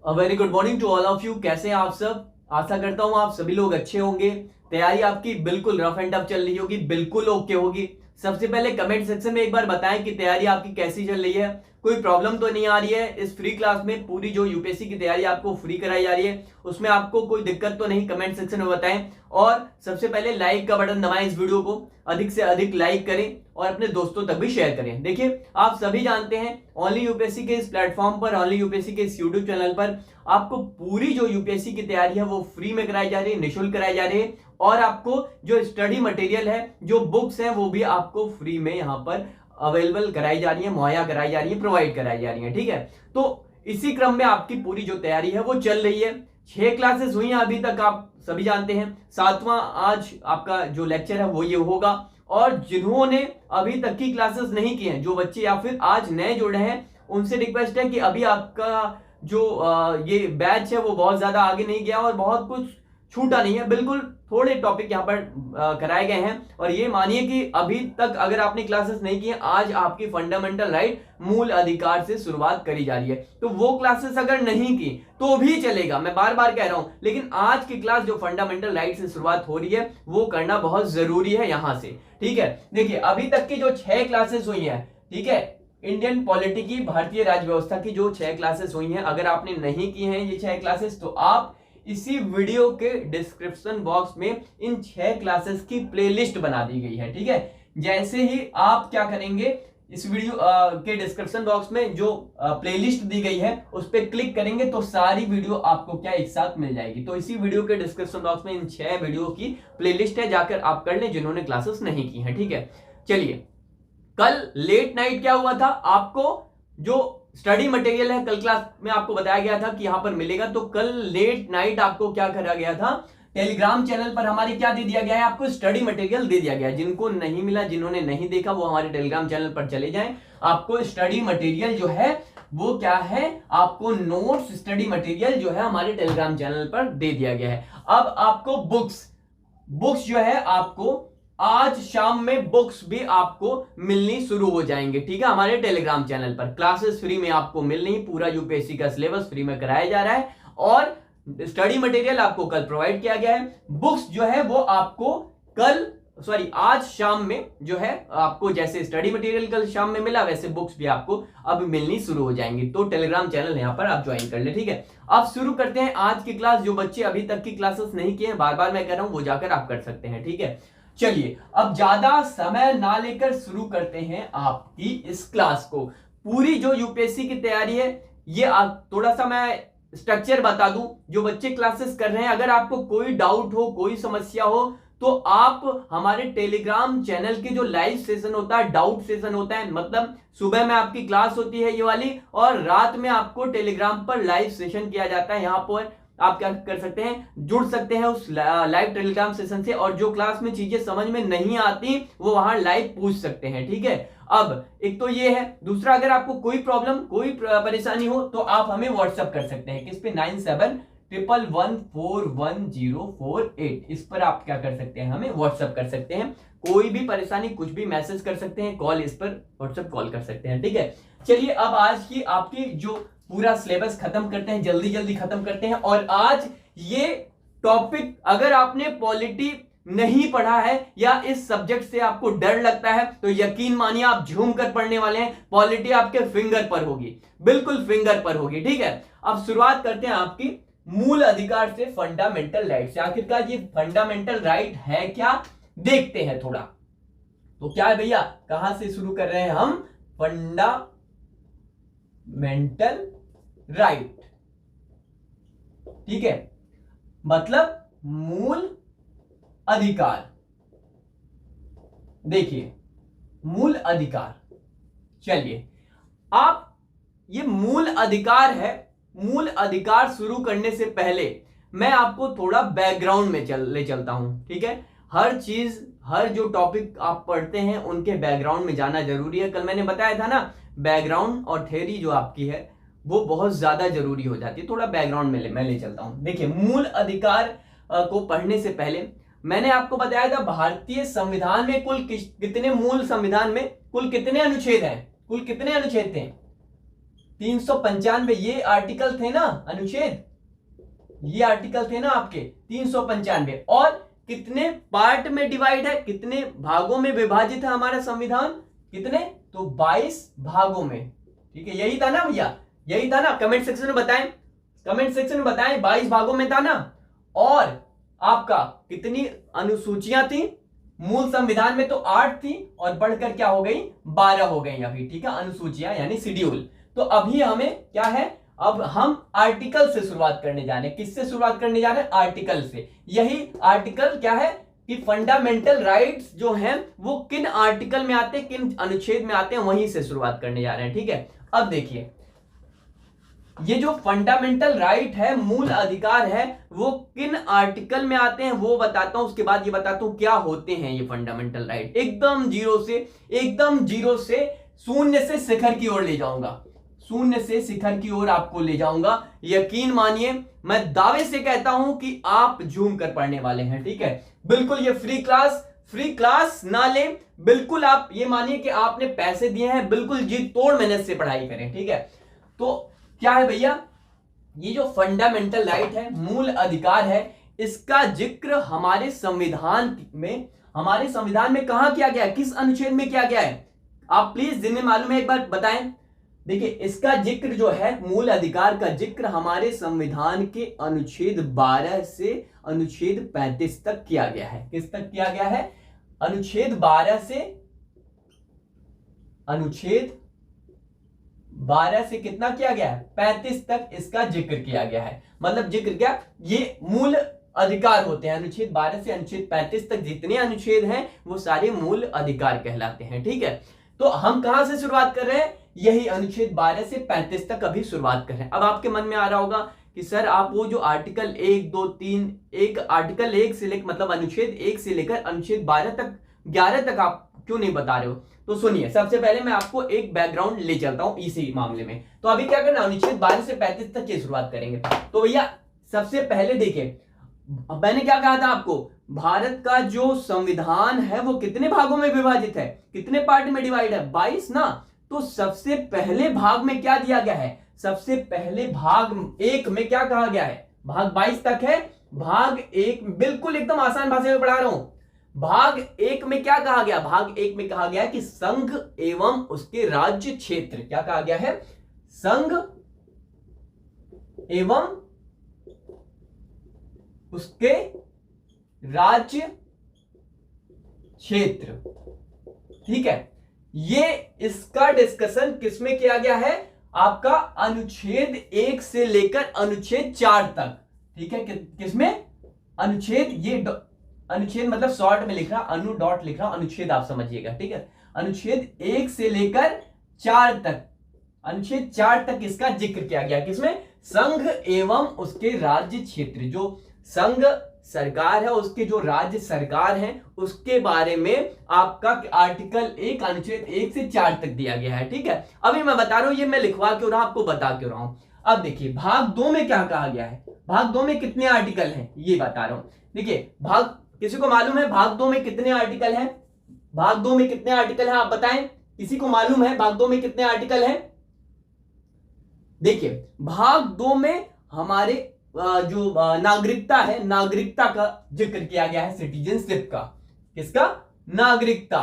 Very good morning to all of you. कैसे हैं आप सब? आशा करता हूं आप सभी लोग अच्छे होंगे। तैयारी आपकी बिल्कुल रफ एंड टफ चल रही होगी, बिल्कुल ओके होगी। सबसे पहले कमेंट सेक्शन में एक बार बताएं कि तैयारी आपकी कैसी चल रही है, कोई प्रॉब्लम तो नहीं आ रही है। इस फ्री क्लास में पूरी जो यूपीएससी की तैयारी आपको फ्री कराई जा रही है, उसमें आपको कोई दिक्कत तो नहीं? कमेंट सेक्शन में बताएं। और सबसे पहले लाइक का बटन दबाएं, इस वीडियो को अधिक से अधिक लाइक करें और अपने दोस्तों तक भी शेयर करें। देखिए, आप सभी जानते हैं ओनली यूपीएससी के इस प्लेटफॉर्म पर, ओनली यूपीएससी के इस यूट्यूब चैनल पर आपको पूरी जो यूपीएससी की तैयारी है वो फ्री में कराई जा रही है, निःशुल्क कराई जा रही है। और आपको जो स्टडी मटेरियल है, जो बुक्स हैं, वो भी आपको फ्री में यहाँ पर अवेलेबल कराई जा रही है, मुहैया कराई जा रही है, प्रोवाइड कराई जा रही है। ठीक है, तो इसी क्रम में आपकी पूरी जो तैयारी है वो चल रही है। 6 क्लासेस हुई हैं अभी तक, आप सभी जानते हैं। 7वां आज आपका जो लेक्चर है वो ये होगा। और जिन्होंने अभी तक की क्लासेस नहीं की हैं, जो बच्चे या फिर आज नए जुड़े हैं, उनसे रिक्वेस्ट है कि अभी आपका जो ये बैच है वो बहुत ज्यादा आगे नहीं गया और बहुत कुछ छूटा नहीं है। बिल्कुल थोड़े टॉपिक यहाँ पर कराए गए हैं। और ये मानिए कि अभी तक अगर आपने क्लासेस नहीं की है, आज आपकी फंडामेंटल राइट, मूल अधिकार से शुरुआत करी जा रही है। तो वो क्लासेस अगर नहीं की तो भी चलेगा, मैं बार बार कह रहा हूं। लेकिन आज की क्लास जो फंडामेंटल राइट से शुरुआत हो रही है वो करना बहुत जरूरी है यहां से। ठीक है, देखिए अभी तक की जो 6 क्लासेस हुई है, ठीक है, इंडियन पॉलिटी की, भारतीय राज्य व्यवस्था की जो 6 क्लासेस हुई हैं, अगर आपने नहीं की हैं ये 6 क्लासेस, तो आप इसी वीडियो के डिस्क्रिप्शन बॉक्स में इन 6 क्लासेस की प्लेलिस्ट बना दी गई है। ठीक है, जैसे ही आप क्या करेंगे, इस वीडियो के डिस्क्रिप्शन बॉक्स में जो प्लेलिस्ट दी गई है उस पर क्लिक करेंगे तो सारी वीडियो आपको क्या एक साथ मिल जाएगी। तो इसी वीडियो के डिस्क्रिप्शन बॉक्स में इन 6 वीडियो की प्लेलिस्ट है, जाकर आप कर लें जिन्होंने क्लासेस नहीं की है। ठीक है, चलिए, कल लेट नाइट क्या हुआ था, आपको जो स्टडी मटेरियल है कल क्लास में आपको बताया गया था कि यहां पर मिलेगा। तो कल लेट नाइट आपको क्या करा गया था, टेलीग्राम चैनल पर हमारे क्या दे दिया गया है, आपको स्टडी मटेरियल दे दिया गया है। जिनको नहीं मिला, जिन्होंने नहीं देखा, वो हमारे टेलीग्राम चैनल पर चले जाएं। आपको स्टडी मटेरियल जो है वो क्या है, आपको नोट्स स्टडी मटेरियल जो है हमारे टेलीग्राम चैनल पर दे दिया गया है। अब आपको बुक्स जो है आपको आज शाम में बुक्स भी आपको मिलनी शुरू हो जाएंगे। ठीक है, हमारे टेलीग्राम चैनल पर क्लासेस फ्री में आपको मिलनी, पूरा यूपीएससी का सिलेबस फ्री में कराया जा रहा है और स्टडी मटेरियल आपको कल प्रोवाइड किया गया है। बुक्स जो है वो आपको आज शाम में जो है आपको, जैसे स्टडी मटेरियल कल शाम में मिला वैसे बुक्स भी आपको अब मिलनी शुरू हो जाएंगी। तो टेलीग्राम चैनल यहां पर आप ज्वाइन कर ले। ठीक है, अब शुरू करते हैं आज की क्लास। जो बच्चे अभी तक की क्लासेस नहीं किए हैं, बार बार मैं कह रहा हूं, वो जाकर आप कर सकते हैं। ठीक है, चलिए अब ज्यादा समय ना लेकर शुरू करते हैं आपकी इस क्लास को। पूरी जो यूपीएससी की तैयारी है, ये थोड़ा सा मैं स्ट्रक्चर बता दूं। जो बच्चे क्लासेस कर रहे हैं, अगर आपको कोई डाउट हो, कोई समस्या हो, तो आप हमारे टेलीग्राम चैनल के जो लाइव सेशन होता है, डाउट सेशन होता है, मतलब सुबह में आपकी क्लास होती है ये वाली, और रात में आपको टेलीग्राम पर लाइव सेशन किया जाता है। यहां पर आप क्या कर सकते हैं, जुड़ सकते हैं उस लाइव टेलीग्राम सेशन से, और जो क्लास में चीजें समझ में नहीं आती वो वहां लाइव पूछ सकते हैं। ठीक है, अब एक तो ये है। दूसरा, अगर आपको कोई प्रॉब्लम, कोई परेशानी हो तो आप हमें व्हाट्सएप कर सकते हैं। किस पे? 9711411048। इस पर आप क्या कर सकते हैं, हमें व्हाट्सएप कर सकते हैं। कोई भी परेशानी, कुछ भी मैसेज कर सकते हैं, कॉल, इस पर व्हाट्सएप कॉल कर सकते हैं। ठीक है, चलिए अब आज की आपकी जो पूरा सिलेबस खत्म करते हैं, जल्दी जल्दी खत्म करते हैं। और आज ये टॉपिक, अगर आपने पॉलिटी नहीं पढ़ा है या इस सब्जेक्ट से आपको डर लगता है, तो यकीन मानिए आप झूम कर पढ़ने वाले हैं। पॉलिटी आपके फिंगर पर होगी, बिल्कुल फिंगर पर होगी। ठीक है, अब शुरुआत करते हैं आपकी मूल अधिकार से, फंडामेंटल राइट से। आखिरकार ये फंडामेंटल राइट है क्या, देखते हैं थोड़ा। तो क्या है भैया, कहां से शुरू कर रहे हैं हम? Fundamental right. ठीक है, मतलब मूल अधिकार। देखिए, मूल अधिकार, चलिए आप, ये मूल अधिकार है। मूल अधिकार शुरू करने से पहले मैं आपको थोड़ा बैकग्राउंड में ले चलता हूं। ठीक है, हर चीज, हर जो टॉपिक आप पढ़ते हैं उनके बैकग्राउंड में जाना जरूरी है। कल मैंने बताया था ना, बैकग्राउंड और थ्योरी जो आपकी है वो बहुत ज्यादा जरूरी हो जाती है। थोड़ा बैकग्राउंड में मैं ले चलता हूं। देखिए, मूल अधिकार को पढ़ने से पहले मैंने आपको बताया था भारतीय संविधान में कुल कितने, मूल संविधान में कुल कितने अनुच्छेद हैं, कुल कितने अनुच्छेद थे? 395 ये आर्टिकल थे ना अनुच्छेद, ये आर्टिकल थे ना आपके 395। और कितने पार्ट में डिवाइड है, कितने भागों में विभाजित है हमारा संविधान, कितने, तो 22 भागों में। ठीक है, यही था ना भैया, यही था ना, कमेंट सेक्शन में बताएं, कमेंट सेक्शन में बताएं, 22 भागों में था ना। और आपका कितनी अनुसूचियां थी मूल संविधान में, तो 8 थी, और बढ़कर क्या हो गई, 12 हो गई अभी। ठीक है, अनुसूचियां यानी शेड्यूल। तो अभी हमें क्या है, अब हम आर्टिकल से शुरुआत करने जा रहे हैं। किससे शुरुआत करने जा रहे हैं, आर्टिकल से। यही आर्टिकल क्या है कि फंडामेंटल राइट्स जो हैं वो किन आर्टिकल में आते हैं, किन अनुच्छेद में आते हैं, वहीं से शुरुआत करने जा रहे हैं। ठीक है, अब देखिए ये जो फंडामेंटल राइट है, मूल अधिकार है, वो किन आर्टिकल में आते हैं वो बताता हूं। उसके बाद ये बताता हूं क्या होते हैं ये फंडामेंटल राइट। एकदम जीरो से शून्य से शिखर की ओर ले जाऊंगा, शून्य से शिखर की ओर आपको ले जाऊंगा। यकीन मानिए, मैं दावे से कहता हूं कि आप झूम कर पढ़ने वाले हैं। ठीक है, बिल्कुल ये फ्री क्लास ना लें, बिल्कुल आप ये मानिए कि आपने पैसे दिए हैं, बिल्कुल जी तोड़ मेहनत से पढ़ाई करें। ठीक है, तो क्या है भैया, ये जो फंडामेंटल राइट है, मूल अधिकार है, इसका जिक्र हमारे संविधान में कहां किया गया है, किस अनुच्छेद में किया गया है, आप प्लीज जिन्हें मालूम है एक बार बताएं। देखिए इसका जिक्र जो है, मूल अधिकार का जिक्र हमारे संविधान के अनुच्छेद 12 से अनुच्छेद 35 तक किया गया है। किस तक किया गया है, अनुच्छेद 12 से कितना किया गया है, 35 तक इसका जिक्र किया गया है। मतलब जिक्र क्या, ये मूल अधिकार होते हैं। अनुच्छेद 12 से अनुच्छेद 35 तक जितने अनुच्छेद हैं वो सारे मूल अधिकार कहलाते हैं। ठीक है, तो हम कहां से शुरुआत कर रहे हैं, यही अनुच्छेद 12 से 35 तक अभी शुरुआत कर रहे हैं। अब आपके मन में आ रहा होगा कि सर आप वो जो आर्टिकल 1, 2, 3, आर्टिकल 1 से लेकर, मतलब अनुच्छेद 1 से लेकर अनुच्छेद 11 तक आप क्यों नहीं बता रहे हो। तो सुनिए, सबसे पहले मैं आपको एक बैकग्राउंड ले चलता हूं इसी मामले में। तो अभी क्या करना, अनुच्छेद 12 से 35 तक की शुरुआत करेंगे। तो भैया सबसे पहले देखिए, मैंने क्या कहा था आपको, भारत का जो संविधान है वो कितने भागों में विभाजित है, कितने पार्ट में डिवाइड है, 22 ना। तो सबसे पहले भाग में क्या दिया गया है, सबसे पहले भाग 1 में क्या कहा गया है, भाग 22 तक है, भाग 1 बिल्कुल एकदम आसान भाषा में पढ़ा रहा हूं। भाग 1 में क्या कहा गया, भाग 1 में कहा गया कि संघ एवं उसके राज्य क्षेत्र, क्या कहा गया है, संघ एवं उसके राज्य क्षेत्र। ठीक है, ये इसका डिस्कशन किसमें किया गया है, आपका अनुच्छेद 1 से लेकर अनुच्छेद 4 तक। ठीक है, किसमें, अनुच्छेद मतलब शॉर्ट में लिख रहा, अनु डॉट लिख रहा, अनुच्छेद आप समझिएगा। ठीक है, अनुच्छेद 1 से लेकर 4 तक, अनुच्छेद 4 तक इसका जिक्र किया गया। किसमें, संघ एवं उसके राज्य क्षेत्र। जो संघ सरकार है, उसके जो राज्य सरकार है, उसके बारे में आपका आर्टिकल 1 अनुच्छेद 1 से 4 तक दिया गया है। ठीक है, अभी मैं बता रहा हूं, ये मैं लिखवा क्यों रहा हूं, आपको बता क्यों रहा हूं। अब देखिए भाग 2 में क्या कहा गया है, भाग 2 में कितने आर्टिकल हैं ये बता रहा हूं। देखिए भाग, किसी को मालूम है भाग 2 में कितने आर्टिकल हैं, भाग 2 में कितने आर्टिकल हैं आप बताएं, किसी को मालूम है भाग 2 में कितने आर्टिकल हैं। देखिए भाग 2 में हमारे जो नागरिकता है, नागरिकता का जिक्र किया गया है, सिटीजनशिप का। किसका, नागरिकता,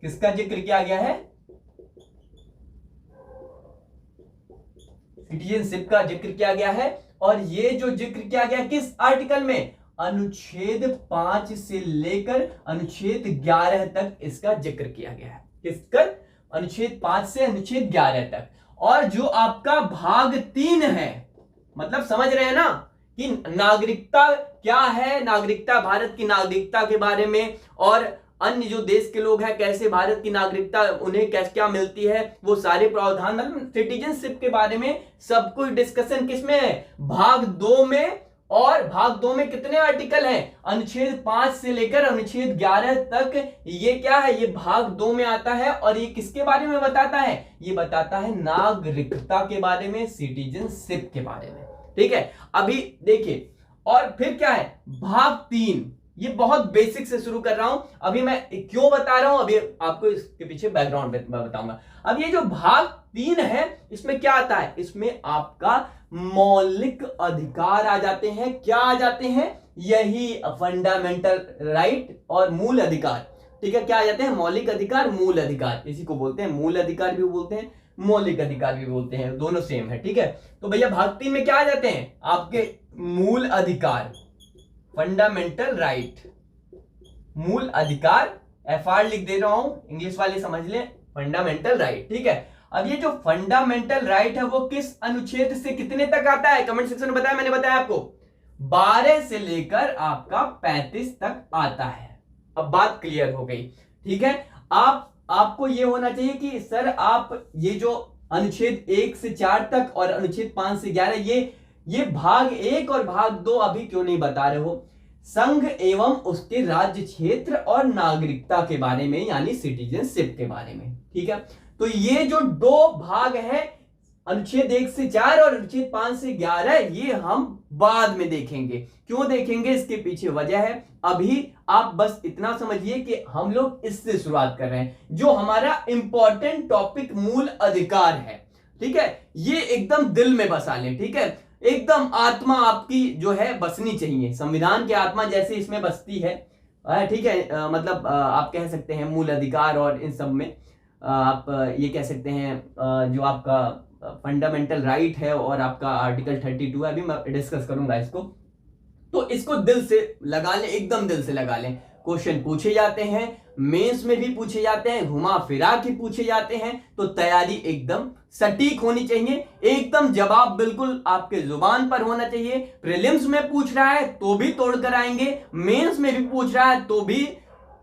किसका जिक्र किया गया है, सिटीजनशिप का जिक्र किया गया है। और ये जो जिक्र किया गया किस आर्टिकल में, अनुच्छेद 5 से लेकर अनुच्छेद 11 तक इसका जिक्र किया गया है। किसका, अनुच्छेद 5 से अनुच्छेद 11 तक। और जो आपका भाग 3 है, मतलब समझ रहे हैं ना कि नागरिकता क्या है, नागरिकता, भारत की नागरिकता के बारे में, और अन्य जो देश के लोग हैं कैसे भारत की नागरिकता उन्हें कैसे क्या मिलती है, वो सारे प्रावधान, मतलब सिटीजनशिप के बारे में सब कुछ डिस्कशन किसमें है, भाग 2 में। और भाग 2 में कितने आर्टिकल हैं, अनुच्छेद 5 से लेकर अनुच्छेद 11 तक। ये क्या है, ये भाग 2 में आता है। और ये किसके बारे में बताता है, ये बताता है नागरिकता के बारे में, सिटीजनशिप के बारे में। ठीक है, अभी देखिए, और फिर क्या है, भाग 3, ये बहुत बेसिक से शुरू कर रहा हूं। अभी मैं क्यों बता रहा हूं, अभी आपको इसके पीछे बैकग्राउंड बताऊंगा। अब ये जो भाग 3 है, इसमें क्या आता है, इसमें आपका मौलिक अधिकार आ जाते हैं। क्या आ जाते हैं, यही फंडामेंटल राइट और मूल अधिकार। ठीक है, क्या आ जाते हैं, मौलिक अधिकार, मूल अधिकार। इसी को बोलते हैं मूल अधिकार भी बोलते हैं, मौलिक अधिकार भी बोलते हैं, दोनों सेम है। ठीक है, तो भैया भाग 3 में क्या आ जाते हैं, आपके मूल अधिकार, फंडामेंटल राइट, मूल अधिकार, FR लिख दे रहा हूं, इंग्लिश वाले समझ लें, फंडामेंटल राइट। ठीक है, अब ये जो फंडामेंटल राइट है वो किस अनुच्छेद से कितने तक आता है, कमेंट सेक्शन में बताया, मैंने बताया आपको 12 से लेकर आपका 35 तक आता है। अब बात क्लियर हो गई। ठीक है, आपको ये होना चाहिए कि सर आप ये जो अनुच्छेद 1 से 4 तक और अनुच्छेद 5 से 11 ये भाग 1 और भाग 2 अभी क्यों नहीं बता रहे हो। संघ एवं उसके राज्य क्षेत्र और नागरिकता के बारे में, यानी सिटीजनशिप के बारे में। ठीक है, तो ये जो 2 भाग हैं, अनुच्छेद 1 से 4 और अनुच्छेद 5 से 11, ये हम बाद में देखेंगे। क्यों देखेंगे, इसके पीछे वजह है। अभी आप बस इतना समझिए कि हम लोग इससे शुरुआत कर रहे हैं, जो हमारा इंपॉर्टेंट टॉपिक मूल अधिकार है। ठीक है, ये एकदम दिल में बसा लें। ठीक है, एकदम आत्मा आपकी जो है बसनी चाहिए, संविधान की आत्मा जैसे इसमें बसती है। ठीक है, मतलब आप कह सकते हैं मूल अधिकार और इन सब में आप ये कह सकते हैं जो आपका फंडामेंटल राइट है और आपका आर्टिकल 32 है, अभी मैं डिस्कस करूंगा इसको। तो इसको दिल से लगा लें, एकदम दिल से लगा लें। क्वेश्चन पूछे जाते हैं, मेंस में भी पूछे जाते हैं, घुमा फिरा के पूछे जाते हैं, तो तैयारी एकदम सटीक होनी चाहिए, एकदम जवाब बिल्कुल आपके जुबान पर होना चाहिए। प्रीलिम्स में पूछ रहा है तो भी तोड़ कर आएंगे, मेंस में भी पूछ रहा है तो भी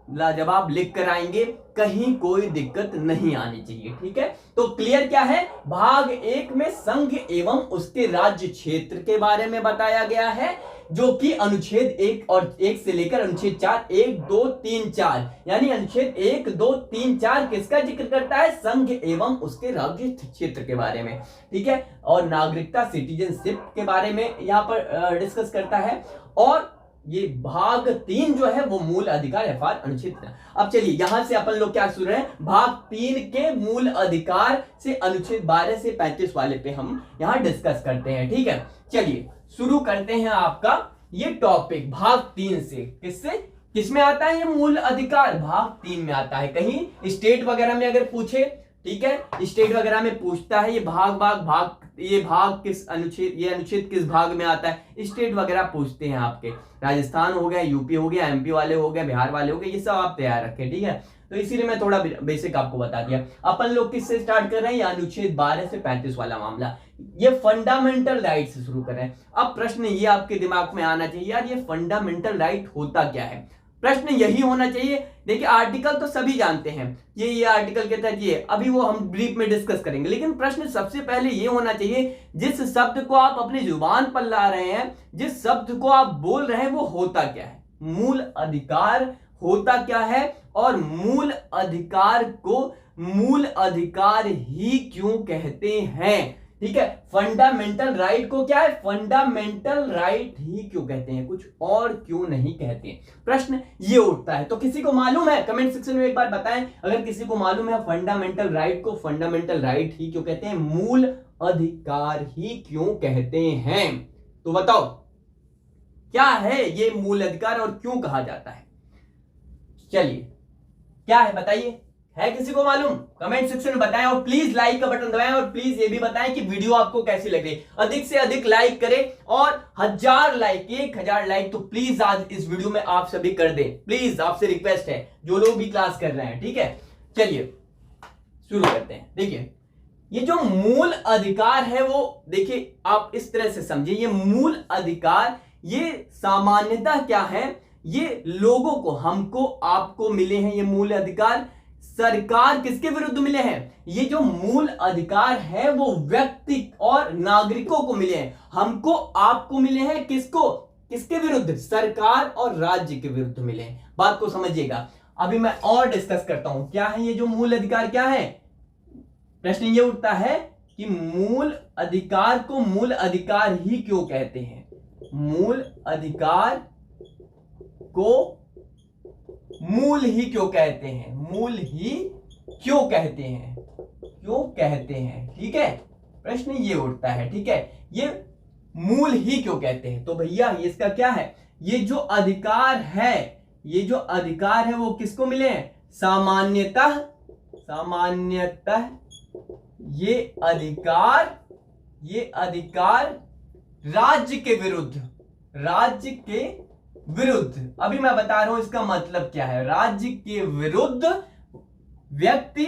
लाजवाब लिख कर आएंगे, कहीं कोई दिक्कत नहीं आनी चाहिए। ठीक है, तो क्लियर क्या है, भाग 1 में संघ एवं उसके राज्य क्षेत्र के बारे में बताया गया है, जो कि अनुच्छेद 1 और 1 से लेकर अनुच्छेद 4, 1, 2, 3, 4, यानी अनुच्छेद 1, 2, 3, 4 किसका जिक्र करता है, संघ एवं उसके राज्य क्षेत्र के बारे में। ठीक है, और नागरिकता, सिटीजनशिप के बारे में यहां पर डिस्कस करता है। और ये भाग 3 जो है वो मूल अधिकार, FR अनुच्छेद। अब चलिए यहां से अपन लोग क्या सुन रहे हैं, भाग 3 के मूल अधिकार से अनुच्छेद 12 से 35 वाले पे हम यहां डिस्कस करते हैं। ठीक है, चलिए शुरू करते हैं आपका ये टॉपिक भाग 3 से। किसमें आता है ये मूल अधिकार, भाग 3 में आता है। कहीं स्टेट वगैरह में अगर पूछे, ठीक है, स्टेट वगैरह में पूछता है ये ये भाग किस अनुच्छेद, ये अनुच्छेद किस भाग में आता है, स्टेट वगैरह पूछते हैं आपके। राजस्थान हो गया, यूपी हो गया, MP वाले हो गए, बिहार वाले हो गए, ये सब आप तैयार रखें। ठीक है, तो इसीलिए मैं थोड़ा बेसिक आपको बता दिया। अपन लोग किससे स्टार्ट कर रहे हैं, ये अनुच्छेद 12 से 35 वाला मामला, ये फंडामेंटल राइट से शुरू कर रहे हैं। अब प्रश्न ये आपके दिमाग में आना चाहिए, यार ये फंडामेंटल राइट होता क्या है, प्रश्न यही होना चाहिए। देखिए आर्टिकल तो सभी जानते हैं, ये आर्टिकल के तहत ये, अभी वो हम ब्रीफ में डिस्कस करेंगे, लेकिन प्रश्न सबसे पहले ये होना चाहिए, जिस शब्द को आप अपनी जुबान पर ला रहे हैं, जिस शब्द को आप बोल रहे हैं, वो होता क्या है, मूल अधिकार होता क्या है, और मूल अधिकार को मूल अधिकार ही क्यों कहते हैं। ठीक है, फंडामेंटल राइट को क्या है, फंडामेंटल राइट ही क्यों कहते हैं, कुछ और क्यों नहीं कहते हैं, प्रश्न ये उठता है। तो किसी को मालूम है, कमेंट सेक्शन में एक बार बताएं, अगर किसी को मालूम है फंडामेंटल राइट को फंडामेंटल राइट ही क्यों कहते हैं, मूल अधिकार ही क्यों कहते हैं, तो बताओ क्या है ये मूल अधिकार और क्यों कहा जाता है। चलिए क्या है बताइए, है किसी को मालूम, कमेंट सेक्शन में बताएं, और प्लीज लाइक का बटन दबाएं, और प्लीज ये भी बताएं कि वीडियो आपको कैसी लग रही है। अधिक से अधिक लाइक करें, और 1000 लाइक, 1000 लाइक तो प्लीज आज इस वीडियो में आप सभी कर दें, प्लीज आपसे रिक्वेस्ट है, जो लोग भी क्लास कर रहे हैं। ठीक है, चलिए शुरू करते हैं। देखिए ये जो मूल अधिकार है वो, देखिए आप इस तरह से समझिए, ये मूल अधिकार ये सामान्यतः क्या है, ये लोगों को, हमको आपको मिले हैं ये मूल अधिकार। सरकार किसके विरुद्ध मिले हैं, ये जो मूल अधिकार है वो व्यक्ति और नागरिकों को मिले हैं, हमको आपको मिले हैं, किसके विरुद्ध, सरकार और राज्य के विरुद्ध मिले हैं। बात को समझिएगा, अभी मैं और डिस्कस करता हूं क्या है ये जो मूल अधिकार, क्या है। प्रश्न ये उठता है कि मूल अधिकार को मूल अधिकार ही क्यों कहते हैं, मूल अधिकार को मूल ही क्यों कहते हैं? मूल ही क्यों कहते हैं? क्यों कहते हैं? ठीक है, प्रश्न ये उठता है। ठीक है, ये मूल ही क्यों कहते हैं? तो भैया इसका क्या है, ये जो अधिकार है, ये जो अधिकार है वो किसको मिले हैं? सामान्यतः ये अधिकार राज्य के विरुद्ध, अभी मैं बता रहा हूं इसका मतलब क्या है। राज्य के विरुद्ध व्यक्ति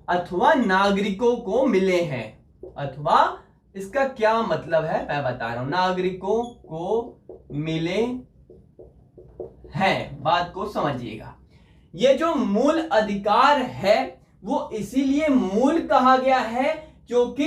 अथवा नागरिकों को मिले हैं, अथवा इसका क्या मतलब है मैं बता रहा हूं, नागरिकों को मिले हैं। बात को समझिएगा, ये जो मूल अधिकार है वो इसीलिए मूल कहा गया है क्योंकि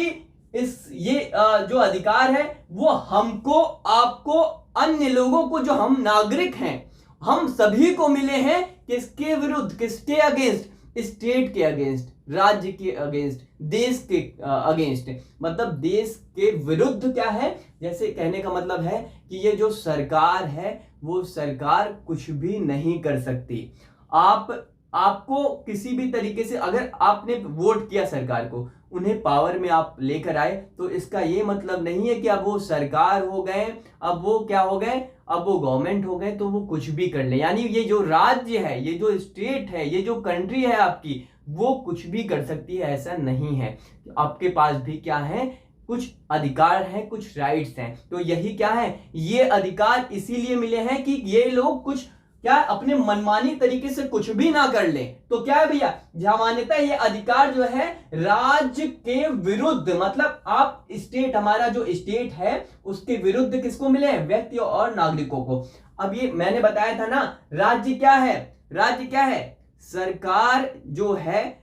ये जो अधिकार है वो हमको, आपको, अन्य लोगों को, जो हम नागरिक हैं, हम सभी को मिले हैं। किसके विरुद्ध? किसके अगेंस्ट? स्टेट के अगेंस्ट, राज्य के अगेंस्ट, देश के अगेंस्ट, मतलब देश के विरुद्ध। क्या है, जैसे कहने का मतलब है कि ये जो सरकार है वो सरकार कुछ भी नहीं कर सकती। आपको किसी भी तरीके से, अगर आपने वोट किया सरकार को, उन्हें पावर में आप लेकर आए, तो इसका ये मतलब नहीं है कि अब वो सरकार हो गए, अब वो क्या हो गए, अब वो गवर्नमेंट हो गए तो वो कुछ भी कर ले। यानी ये जो राज्य है, ये जो स्टेट है, ये जो कंट्री है आपकी, वो कुछ भी कर सकती है, ऐसा नहीं है। आपके पास भी क्या है, कुछ अधिकार हैं, कुछ राइट्स हैं। तो यही क्या है, ये अधिकार इसीलिए मिले हैं कि ये लोग कुछ क्या अपने मनमानी तरीके से कुछ भी ना कर ले। तो क्या है भैया, सामान्यतः ये अधिकार जो है राज्य के विरुद्ध, मतलब आप स्टेट, हमारा जो स्टेट है उसके विरुद्ध किसको मिले हैं? व्यक्ति और नागरिकों को। अब ये मैंने बताया था ना, राज्य क्या है? राज्य क्या है? सरकार जो है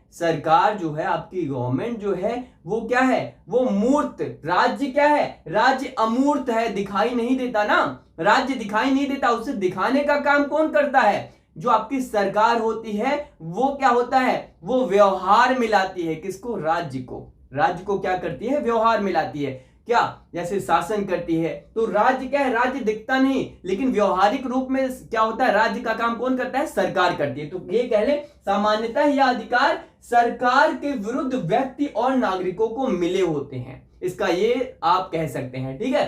आपकी गवर्नमेंट जो है वो क्या है? वो मूर्त। राज्य क्या है? राज्य अमूर्त है, दिखाई नहीं देता ना, राज्य दिखाई नहीं देता। उसे दिखाने का काम कौन करता है? जो आपकी सरकार होती है वो क्या होता है? वो व्यवहार मिलाती है किसको? राज्य को। राज्य को क्या करती है? व्यवहार मिलाती है। क्या? जैसे शासन करती है। तो राज्य क्या है? राज्य दिखता नहीं, लेकिन व्यवहारिक रूप में क्या होता है? राज्य का काम कौन करता है? सरकार करती है। तो ये कह ले, सामान्यतः यह अधिकार सरकार के विरुद्ध व्यक्ति और नागरिकों को मिले होते हैं, इसका ये आप कह सकते हैं। ठीक है,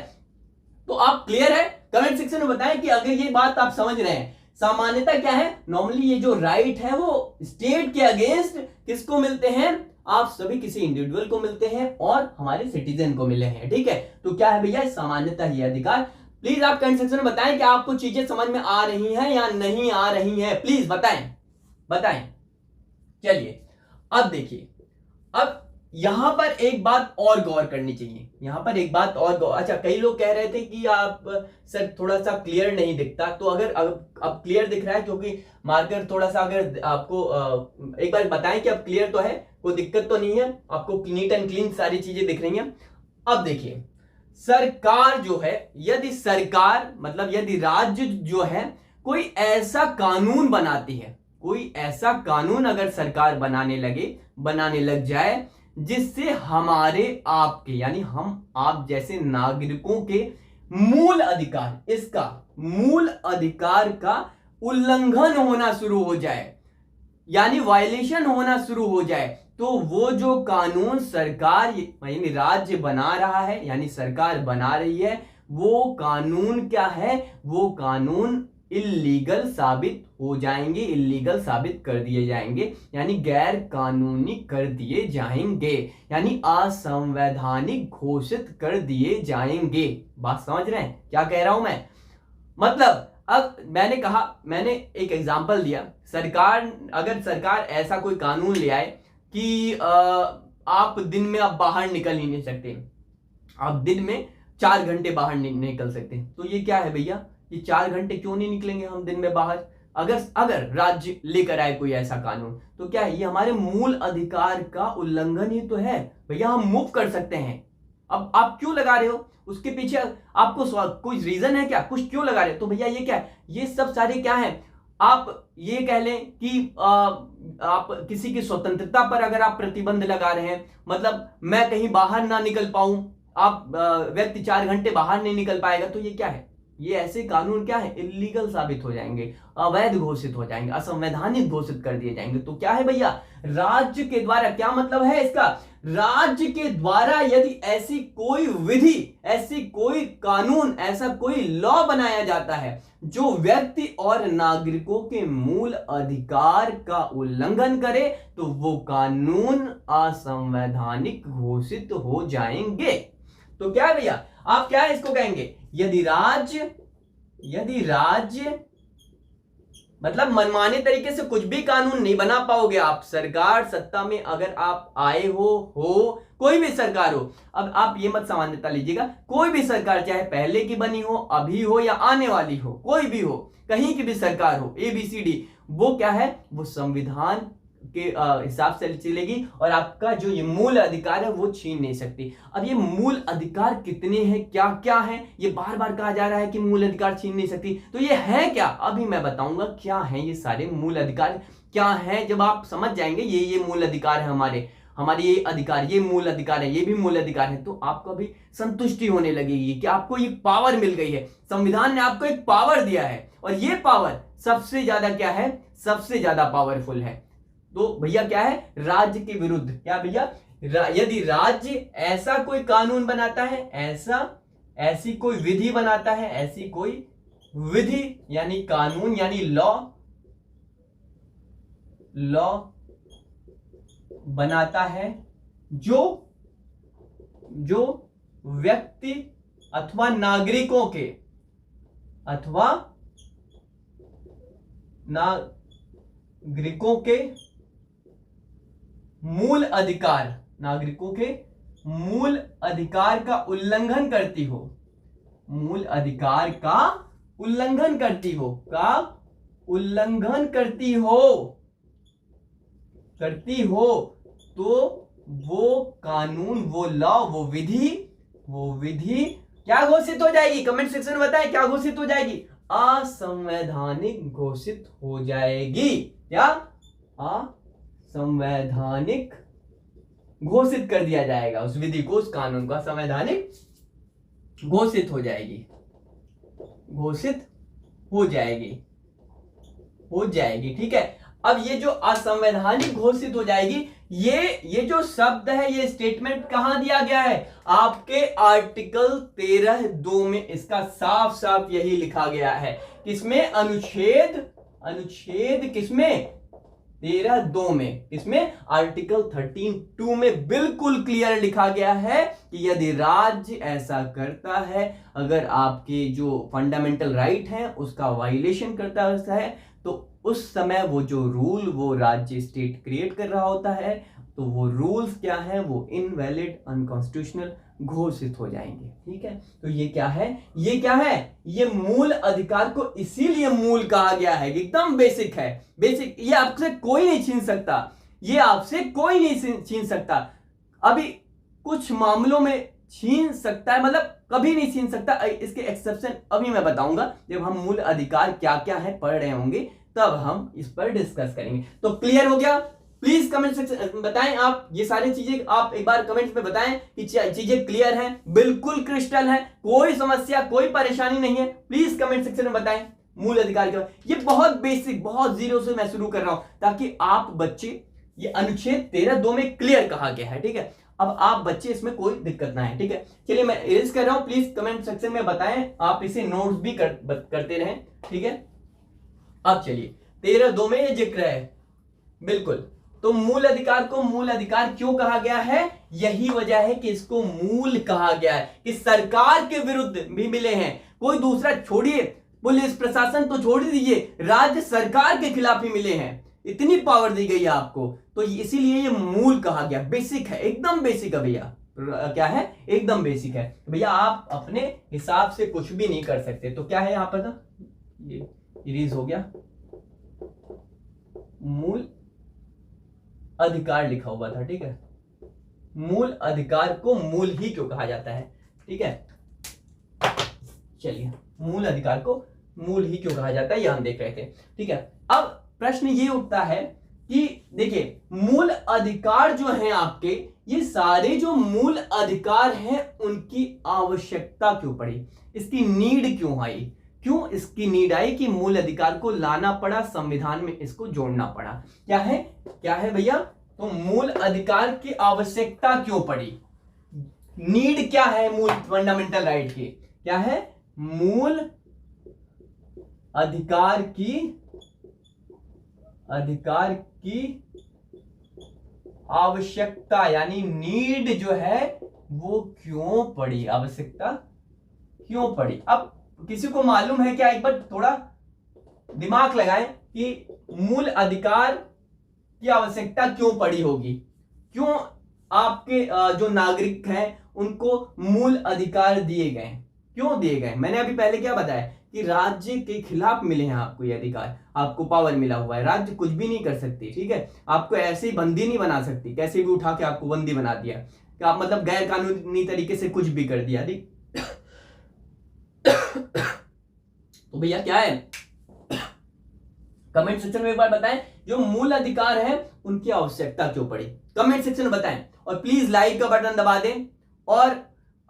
तो आप क्लियर है? कमेंट सेक्शन में बताएं कि अगर ये बात आप समझ रहे हैं। सामान्यतः क्या है? नॉर्मली ये जो राइट है वो स्टेट के अगेंस्ट किसको मिलते हैं? आप सभी किसी इंडिविजुअल को मिलते हैं और हमारे सिटीजन को मिले हैं। ठीक है, तो क्या है भैया? सामान्यतः ये अधिकार। प्लीज आप कमेंट सेक्शन में बताएं कि आपको चीजें समझ में आ रही हैं या नहीं आ रही हैं। प्लीज बताएं। चलिए अब देखिए, अब यहां पर एक बात और गौर करनी चाहिए। अच्छा, कई लोग कह रहे थे कि आप सर थोड़ा सा क्लियर नहीं दिखता, तो अगर अब क्लियर दिख रहा है क्योंकि मार्कर थोड़ा सा, अगर आपको एक बार बताएं कि अब क्लियर तो है, कोई दिक्कत तो नहीं है, आपको नीट एंड क्लीन सारी चीजें दिख रही हैं। अब देखिए, सरकार जो है, यदि राज्य जो है कोई ऐसा कानून बनाती है, कोई ऐसा कानून अगर सरकार बनाने लग जाए जिससे हमारे, आपके, यानी हम आप जैसे नागरिकों के मूल अधिकार का उल्लंघन होना शुरू हो जाए, यानी वायलेशन होना शुरू हो जाए, तो वो जो कानून सरकार यानी राज्य बना रहा है, यानी सरकार बना रही है, वो कानून क्या है? वो कानून इल्लीगल साबित हो जाएंगे, इल्लीगल साबित कर दिए जाएंगे, यानी गैर कानूनी कर दिए जाएंगे, यानी असंवैधानिक घोषित कर दिए जाएंगे। बात समझ रहे हैं क्या कह रहा हूं मैं? मतलब अब मैंने एक एग्जांपल दिया, अगर सरकार ऐसा कोई कानून ले आए कि आप दिन में आप बाहर निकल ही नहीं सकते, आप दिन में 4 घंटे बाहर नहीं निकल सकते, तो ये क्या है भैया? ये 4 घंटे क्यों नहीं निकलेंगे हम दिन में बाहर? अगर राज्य लेकर आए कोई ऐसा कानून, तो क्या है? ये हमारे मूल अधिकार का उल्लंघन ही तो है भैया, हम मूव कर सकते हैं। अब आप क्यों लगा रहे हो? उसके पीछे आपको कोई रीजन है क्या? कुछ क्यों लगा रहे हो? तो भैया ये क्या है? ये सब सारे क्या है? आप ये कह लें कि आप किसी की स्वतंत्रता पर अगर आप प्रतिबंध लगा रहे हैं, मतलब मैं कहीं बाहर ना निकल पाऊं, आप व्यक्ति 4 घंटे बाहर नहीं निकल पाएगा, तो ये क्या है? ये ऐसे कानून क्या है, इलीगल साबित हो जाएंगे, अवैध घोषित हो जाएंगे, असंवैधानिक घोषित कर दिए जाएंगे। तो क्या है भैया, राज्य के द्वारा, क्या मतलब है इसका, राज्य के द्वारा यदि ऐसी कोई विधि, ऐसी कोई कानून, ऐसा कोई लॉ बनाया जाता है जो व्यक्ति और नागरिकों के मूल अधिकार का उल्लंघन करे, तो वो कानून असंवैधानिक घोषित हो जाएंगे। तो क्या है भैया, आप क्या है इसको कहेंगे, यदि राज्य मतलब मनमाने तरीके से कुछ भी कानून नहीं बना पाओगे आप, सरकार सत्ता में अगर आप आए हो कोई भी सरकार हो, अब आप ये मत सामान्यता लीजिएगा, कोई भी सरकार चाहे पहले की बनी हो, अभी हो या आने वाली हो, कोई भी हो, कहीं की भी सरकार हो, ABCD, वो क्या है, वो संविधान के हिसाब से चलेगी और आपका जो ये मूल अधिकार है वो छीन नहीं सकती। अब ये मूल अधिकार कितने हैं, क्या क्या है, ये बार बार कहा जा रहा है कि मूल अधिकार छीन नहीं सकती, तो ये है क्या, अभी मैं बताऊंगा क्या है ये सारे मूल अधिकार क्या है। जब आप समझ जाएंगे ये मूल अधिकार है हमारे ये अधिकार, ये मूल अधिकार है, ये भी मूल अधिकार है, तो आपको भी संतुष्टि होने लगेगी कि आपको ये पावर मिल गई है, संविधान ने आपको एक पावर दिया है और ये पावर सबसे ज्यादा क्या है, सबसे ज्यादा पावरफुल है। तो भैया क्या है, राज्य के विरुद्ध, क्या भैया, यदि राज्य ऐसा कोई कानून बनाता है, ऐसी कोई विधि बनाता है, ऐसी कोई विधि यानी कानून यानी लॉ बनाता है जो व्यक्ति अथवा नागरिकों के मूल अधिकार, नागरिकों के मूल अधिकार का उल्लंघन करती हो, मूल अधिकार का उल्लंघन करती हो तो वो कानून, वो लॉ, वो विधि क्या घोषित हो जाएगी, कमेंट सेक्शन में बताएं क्या घोषित हो जाएगी, असंवैधानिक घोषित हो जाएगी। क्या, संवैधानिक घोषित कर दिया जाएगा, उस विधि को, उस कानून को संवैधानिक घोषित हो जाएगी, ठीक है। अब ये जो असंवैधानिक घोषित हो जाएगी, ये जो शब्द है, ये स्टेटमेंट कहां दिया गया है, आपके आर्टिकल 13(2) में इसका साफ साफ यही लिखा गया है। किसमें, अनुच्छेद किसमें, 13(2) में, इसमें आर्टिकल 13(2) में बिल्कुल क्लियर लिखा गया है कि यदि राज्य ऐसा करता है, अगर आपके जो फंडामेंटल राइट है उसका वायलेशन करता है, तो उस समय वो जो रूल वो राज्य स्टेट क्रिएट कर रहा होता है, तो वो रूल्स क्या है, वो इनवैलिड, अनकॉन्स्टिट्यूशनल घोषित हो जाएंगे, ठीक है। तो ये क्या है, ये मूल अधिकार को इसीलिए मूल कहा गया है, एकदम बेसिक है, बेसिक, ये आपसे कोई नहीं छीन सकता, अभी कुछ मामलों में छीन सकता है, मतलब कभी नहीं छीन सकता, इसके एक्सेप्शन अभी मैं बताऊंगा, जब हम मूल अधिकार क्या क्या है पढ़ रहे होंगे तब हम इस पर डिस्कस करेंगे। तो क्लियर हो गया, प्लीज कमेंट सेक्शन बताएं, आप ये सारी चीजें आप एक बार कमेंट्स में बताएं कि चीजें क्लियर हैं, बिल्कुल क्रिस्टल है, कोई समस्या, कोई परेशानी नहीं है, प्लीज कमेंट सेक्शन में बताएं। मूल अधिकार के बाद ये बहुत बेसिक, बहुत जीरो से मैं शुरू कर रहा हूं ताकि आप बच्चे, ये अनुच्छेद 13(2) में क्लियर कहा गया है, ठीक है। अब आप बच्चे इसमें कोई दिक्कत ना है, ठीक है। चलिए मैं इरेज कर रहा हूं, प्लीज कमेंट सेक्शन में बताएं, आप इसे नोट्स भी करते रहें, ठीक है। अब चलिए 13(2) में ये जिक्र है, बिल्कुल। तो मूल अधिकार को मूल अधिकार क्यों कहा गया है, यही वजह है कि इसको मूल कहा गया है कि सरकार के विरुद्ध भी मिले हैं, कोई दूसरा छोड़िए, पुलिस प्रशासन तो छोड़ दीजिए, राज्य सरकार के खिलाफ ही मिले हैं, इतनी पावर दी गई है आपको, तो इसीलिए ये मूल कहा गया, बेसिक है, एकदम बेसिक है भैया, क्या है, एकदम बेसिक है भैया, आप अपने हिसाब से कुछ भी नहीं कर सकते। तो क्या है यहां पर ना, ये इरेज हो गया, मूल अधिकार लिखा हुआ था, ठीक है। मूल अधिकार को मूल ही क्यों कहा जाता है, ठीक है। चलिए मूल अधिकार को मूल ही क्यों कहा जाता है ये हम देख रहे थे, ठीक है। अब प्रश्न ये उठता है कि देखिए मूल अधिकार जो है आपके, ये सारे जो मूल अधिकार हैं उनकी आवश्यकता क्यों पड़ी, इसकी नीड क्यों आई, क्यों इसकी नीड आई कि मूल अधिकार को लाना पड़ा, संविधान में इसको जोड़ना पड़ा। क्या है भैया, तो मूल अधिकार की आवश्यकता क्यों पड़ी, नीड क्या है मूल फंडामेंटल राइट की, क्या है मूल अधिकार की आवश्यकता, यानी नीड जो है वो क्यों पड़ी, आवश्यकता क्यों पड़ी। अब किसी को मालूम है क्या, एक बार थोड़ा दिमाग लगाएं कि मूल अधिकार की आवश्यकता क्यों पड़ी होगी, क्यों आपके जो नागरिक हैं उनको मूल अधिकार दिए गए, क्यों दिए गए। मैंने अभी पहले क्या बताया कि राज्य के खिलाफ मिले हैं आपको ये अधिकार, आपको पावर मिला हुआ है, राज्य कुछ भी नहीं कर सकती, ठीक है, आपको ऐसे ही बंदी नहीं बना सकती, कैसे भी उठा के आपको बंदी बना दिया कि आप मतलब गैर कानूनी तरीके से कुछ भी कर दिया। तो भैया क्या है, कमेंट सेक्शन में एक बार बताएं जो मूल अधिकार है उनकी आवश्यकता क्यों पड़ी, कमेंट सेक्शन में बताएं, और प्लीज लाइक का बटन दबा दें। और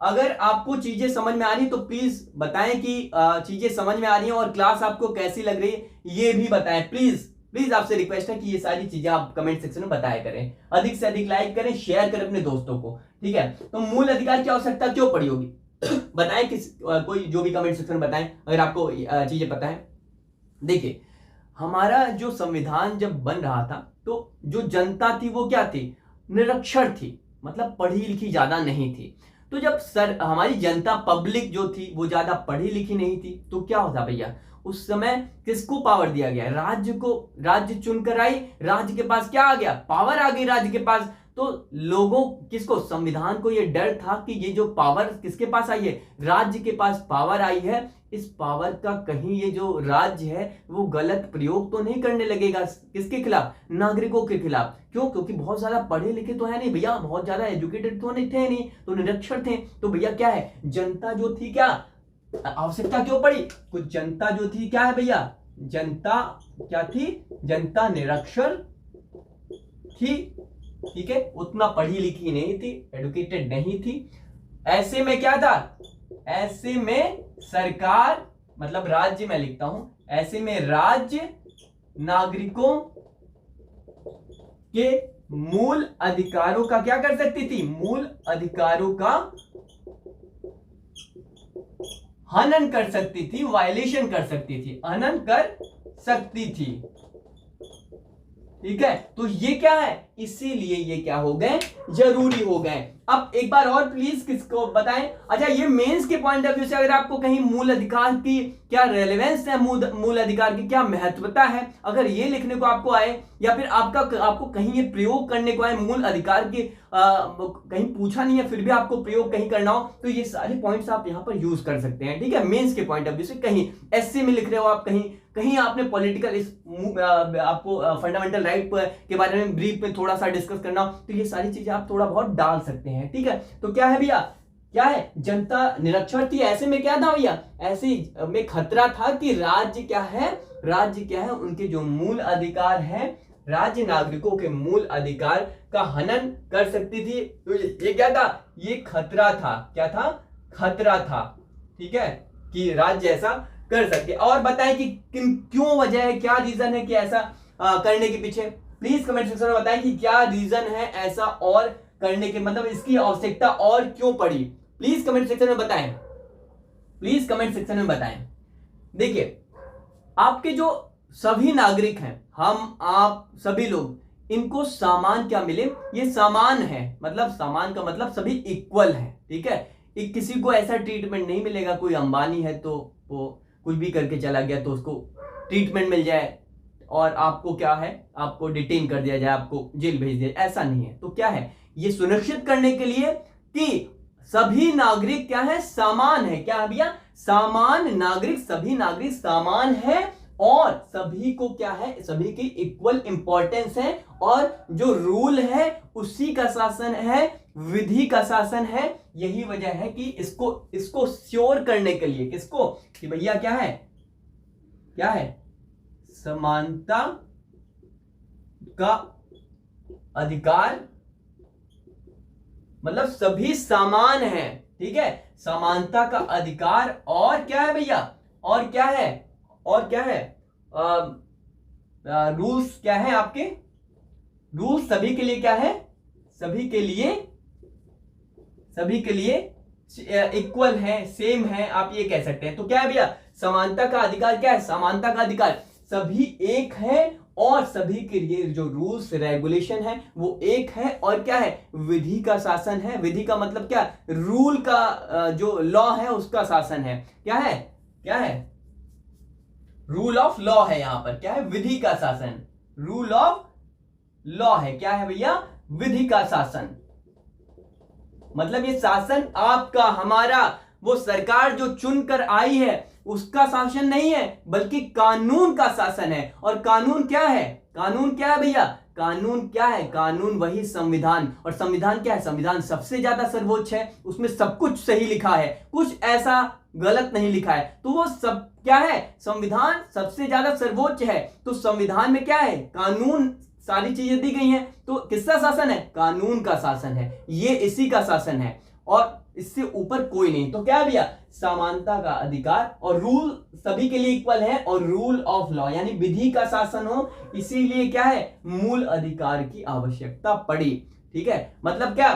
अगर आपको चीजें समझ में आ रही तो प्लीज बताएं कि चीजें समझ में आ रही हैं और क्लास आपको कैसी लग रही है ये भी बताएं। प्लीज आपसे रिक्वेस्ट है कि ये सारी चीजें आप कमेंट सेक्शन में बताया करें, अधिक से अधिक लाइक करें, शेयर करें अपने दोस्तों को, ठीक है। तो मूल अधिकार की आवश्यकता क्यों पड़ी होगी बताएं, कोई जो भी कमेंट सेक्शन में बताएं अगर आपको चीजें पता है। देखिए हमारा जो संविधान जब बन रहा था तो जो जनता थी वो क्या थी, निरक्षर थी, मतलब पढ़ी लिखी ज्यादा नहीं थी। तो जब हमारी जनता पब्लिक जो थी वो ज्यादा पढ़ी लिखी नहीं थी तो क्या होता भैया, उस समय किसको पावर दिया गया, राज्य को, राज्य चुनकर आई, राज्य के पास क्या आ गया, पावर आ गई राज्य के पास। तो लोगों किसको, संविधान को ये डर था कि ये जो पावर किसके पास आई है, राज्य के पास पावर आई है, इस पावर का कहीं ये जो राज्य है वो गलत प्रयोग तो नहीं करने लगेगा, किसके खिलाफ, नागरिकों के खिलाफ। क्यों, क्योंकि बहुत ज्यादा पढ़े लिखे तो है नहीं भैया, बहुत ज्यादा एजुकेटेड तो नहीं थे, नहीं तो निरक्षर थे। तो भैया क्या है, जनता जो थी, क्या आवश्यकता क्यों पड़ी, कुछ जनता जो थी क्या है भैया, जनता क्या थी, जनता निरक्षर थी, ठीक है, उतना पढ़ी लिखी नहीं थी, एडुकेटेड नहीं थी। ऐसे में क्या था, ऐसे में सरकार, मतलब राज्य में लिखता हूं, ऐसे में राज्य नागरिकों के मूल अधिकारों का क्या कर सकती थी, मूल अधिकारों का हनन कर सकती थी, वायलेशन कर सकती थी, हनन कर सकती थी, ठीक है। तो ये क्या है, इसीलिए ये क्या हो गए, जरूरी हो गए। अब एक बार और प्लीज किसको बताएं, अच्छा ये मेंस के पॉइंट ऑफ व्यू से अगर आपको कहीं मूल अधिकार की क्या रेलेवेंस है, मूल अधिकार की क्या महत्वता है, अगर ये लिखने को आपको आए या फिर आपको कहीं ये प्रयोग करने को आए, मूल अधिकार की कहीं पूछा नहीं है फिर भी आपको प्रयोग कहीं करना हो, तो ये सारे पॉइंट्स आप यहां पर यूज कर सकते हैं, ठीक है। मेंस के पॉइंट ऑफ व्यू से कहीं एससी में लिख रहे हो आप, कहीं आपने पॉलिटिकल आपको फंडामेंटल राइट के बारे में ब्रीफ में थोड़ा सा डिस्कस करना हो, तो ये सारी चीजें आप थोड़ा बहुत डाल सकते हैं, ठीक है। तो क्या है भैया, क्या है, जनता निरक्षर थी, ऐसे में क्या था भैया, ऐसे में खतरा था कि राज्य क्या है, उनके जो मूल अधिकार है, राज्य नागरिकों के मूल अधिकार का हनन कर सकती थी। तो ये क्या था, ये खतरा था, क्या था, खतरा था, ठीक है, कि राज्य ऐसा कर सके। और बताएं कि क्यों वजह है, क्या रीजन है कि ऐसा करने के पीछे, प्लीज कमेंट सेक्शन में बताएं कि क्या रीजन है ऐसा और करने के, मतलब इसकी आवश्यकता और क्यों पड़ी, प्लीज कमेंट सेक्शन में बताएं, प्लीज कमेंट सेक्शन में बताएं। देखिए आपके जो सभी नागरिक हैं, हम आप सभी लोग, इनको सामान क्या मिले, ये सामान है, मतलब सामान का मतलब सभी इक्वल है, ठीक है। किसी को ऐसा ट्रीटमेंट नहीं मिलेगा, कोई अंबानी है तो वो कुछ भी करके चला गया तो उसको ट्रीटमेंट मिल जाए और आपको क्या है, आपको डिटेन कर दिया जाए, आपको जेल भेज दिया जाए, ऐसा नहीं है। तो क्या है, ये सुनिश्चित करने के लिए कि सभी नागरिक क्या है, समान है, क्या है भैया, समान नागरिक, सभी नागरिक समान है और सभी को क्या है, सभी की इक्वल इंपॉर्टेंस है, और जो रूल है उसी का शासन है, विधि का शासन है। यही वजह है कि इसको श्योर करने के लिए, किसको, कि भैया क्या है, समानता का अधिकार मतलब सभी समान हैं, ठीक है, समानता का अधिकार। और क्या है भैया, और क्या है, और क्या है, रूल्स क्या है आपके, रूल्स सभी के लिए क्या है, सभी के लिए, सभी के लिए इक्वल है, सेम है, आप ये कह सकते हैं। तो क्या है भैया, समानता का अधिकार क्या है, समानता का अधिकार, सभी एक है और सभी के लिए जो रूल्स रेगुलेशन है वो एक है। और क्या है, विधि का शासन है। विधि का मतलब क्या, रूल का, जो लॉ है उसका शासन है। क्या है, क्या है, रूल ऑफ लॉ है यहां पर। क्या है, विधि का शासन, रूल ऑफ लॉ है। क्या है भैया, विधि का शासन। मतलब ये शासन आपका, हमारा, वो सरकार जो चुनकर आई है उसका शासन नहीं है, बल्कि कानून का शासन है। और कानून क्या है, कानून क्या है भैया, कानून क्या है, कानून वही संविधान। और संविधान क्या है, संविधान सबसे ज्यादा सर्वोच्च है, उसमें सब कुछ सही लिखा है, कुछ ऐसा गलत नहीं लिखा है। तो वो सब क्या है, संविधान सबसे ज्यादा सर्वोच्च है। तो संविधान में क्या है, कानून, सारी चीजें दी गई हैं। तो किसका शासन है, कानून का शासन है, ये इसी का शासन है और इससे ऊपर कोई नहीं। तो क्या है भैया, समानता का अधिकार और रूल सभी के लिए इक्वल है और रूल ऑफ लॉ यानी विधि का शासन हो, इसीलिए क्या है, मूल अधिकार की आवश्यकता पड़ी। ठीक है, मतलब क्या,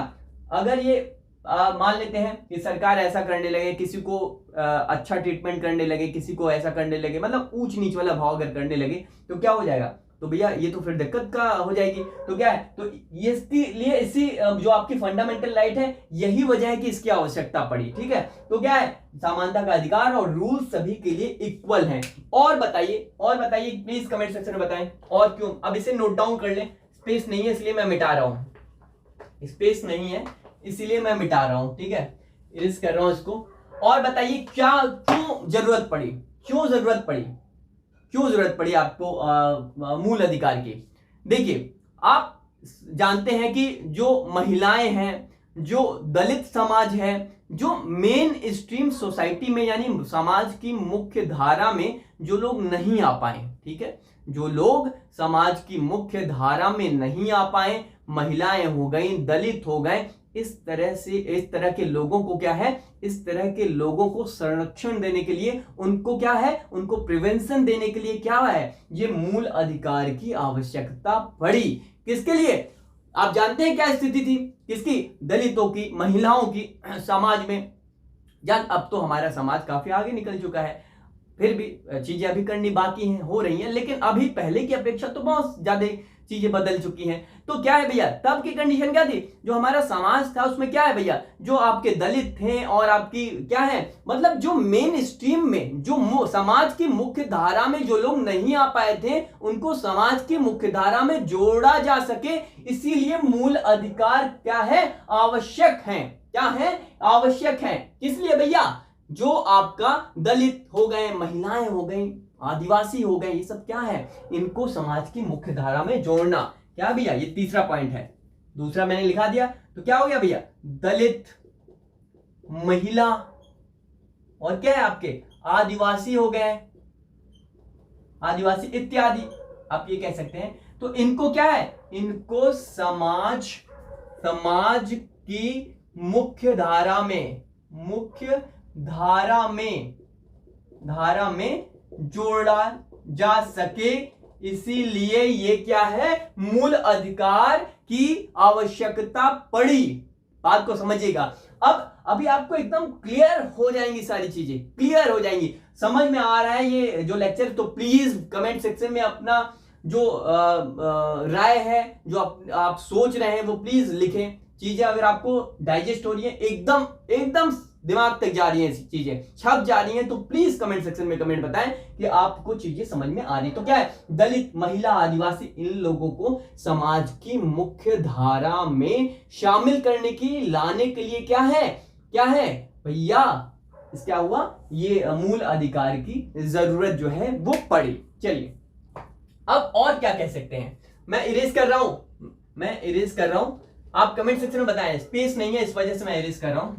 अगर ये मान लेते हैं कि सरकार ऐसा करने लगे, किसी को अच्छा ट्रीटमेंट करने लगे, किसी को ऐसा करने लगे, मतलब ऊंच नीच वाला भाव अगर करने लगे, तो क्या हो जाएगा, तो भैया ये तो फिर दिक्कत का हो जाएगी। तो क्या है, तो इसके लिए इसी जो आपकी फंडामेंटल राइट है, यही वजह है कि इसकी आवश्यकता पड़ी। ठीक है, तो क्या है, समानता का अधिकार और रूल सभी के लिए इक्वल हैं। और बताइए, और बताइए प्लीज कमेंट सेक्शन में बताएं और क्यों। अब इसे नोट डाउन कर लें, स्पेस नहीं है इसलिए मैं मिटा रहा हूं, स्पेस नहीं है इसीलिए मैं मिटा रहा हूं। ठीक है, इरेज कर रहा हूं इसको। और बताइए क्या, क्यों जरूरत पड़ी, क्यों जरूरत पड़ी, क्यों जरूरत पड़ी आपको मूल अधिकार की। देखिए, आप जानते हैं कि जो महिलाएं हैं, जो दलित समाज है, जो मेन स्ट्रीम सोसाइटी में यानी समाज की मुख्य धारा में जो लोग नहीं आ पाए, ठीक है, जो लोग समाज की मुख्य धारा में नहीं आ पाए, महिलाएं हो गई, दलित हो गए, इस तरह से, इस तरह के लोगों को क्या है, इस तरह के लोगों को संरक्षण देने के लिए, उनको क्या है, उनको प्रिवेंशन देने के लिए क्या है, ये मूल अधिकार की आवश्यकता पड़ी। किसके लिए, आप जानते हैं क्या स्थिति थी किसकी, दलितों की, महिलाओं की समाज में। जान, अब तो हमारा समाज काफी आगे निकल चुका है, फिर भी चीजें अभी करनी बाकी हैं, हो रही हैं, लेकिन अभी पहले की अपेक्षा तो बहुत ज्यादा चीजें बदल चुकी हैं। तो क्या है भैया, तब की कंडीशन क्या थी, जो हमारा समाज था उसमें क्या है भैया, जो आपके दलित थे और आपकी क्या है, मतलब जो मेन स्ट्रीम में, जो समाज की मुख्य धारा में जो लोग नहीं आ पाए थे, उनको समाज की मुख्य धारा में जोड़ा जा सके, इसीलिए मूल अधिकार क्या है, आवश्यक है। क्या है, आवश्यक है। किस लिए भैया, जो आपका दलित हो गए, महिलाएं हो गई, आदिवासी हो गए, ये सब क्या है, इनको समाज की मुख्य धारा में जोड़ना। क्या भैया, ये तीसरा पॉइंट है। दूसरा मैंने लिखा दिया, तो क्या हो गया भैया, दलित, महिला और क्या है आपके आदिवासी हो गए, आदिवासी इत्यादि आप ये कह सकते हैं। तो इनको क्या है, इनको समाज की मुख्य धारा में, मुख्य धारा में जोड़ा जा सके, इसीलिए ये क्या है, मूल अधिकार की आवश्यकता पड़ी। बात को समझिएगा। अब अभी आपको एकदम क्लियर हो जाएंगी, सारी चीजें क्लियर हो जाएंगी, समझ में आ रहा है ये जो लेक्चर। तो प्लीज कमेंट सेक्शन में अपना जो राय है, जो आप सोच रहे हैं, वो प्लीज लिखें। चीजें अगर आपको डाइजेस्ट हो रही है, एकदम दिमाग तक जा रही है, चीजें छप जा रही हैं, तो प्लीज कमेंट सेक्शन में कमेंट बताएं कि आपको चीजें समझ में आ रही। तो क्या है, दलित, महिला, आदिवासी, इन लोगों को समाज की मुख्य धारा में शामिल करने की, लाने के लिए क्या है भैया, इस क्या हुआ, ये मूल अधिकार की जरूरत जो है वो पड़ी। चलिए, अब और क्या कह सकते हैं। मैं इरेज कर रहा हूं, आप कमेंट सेक्शन में बताएं, स्पेस नहीं है इस वजह से मैं इरेज कर रहा हूं।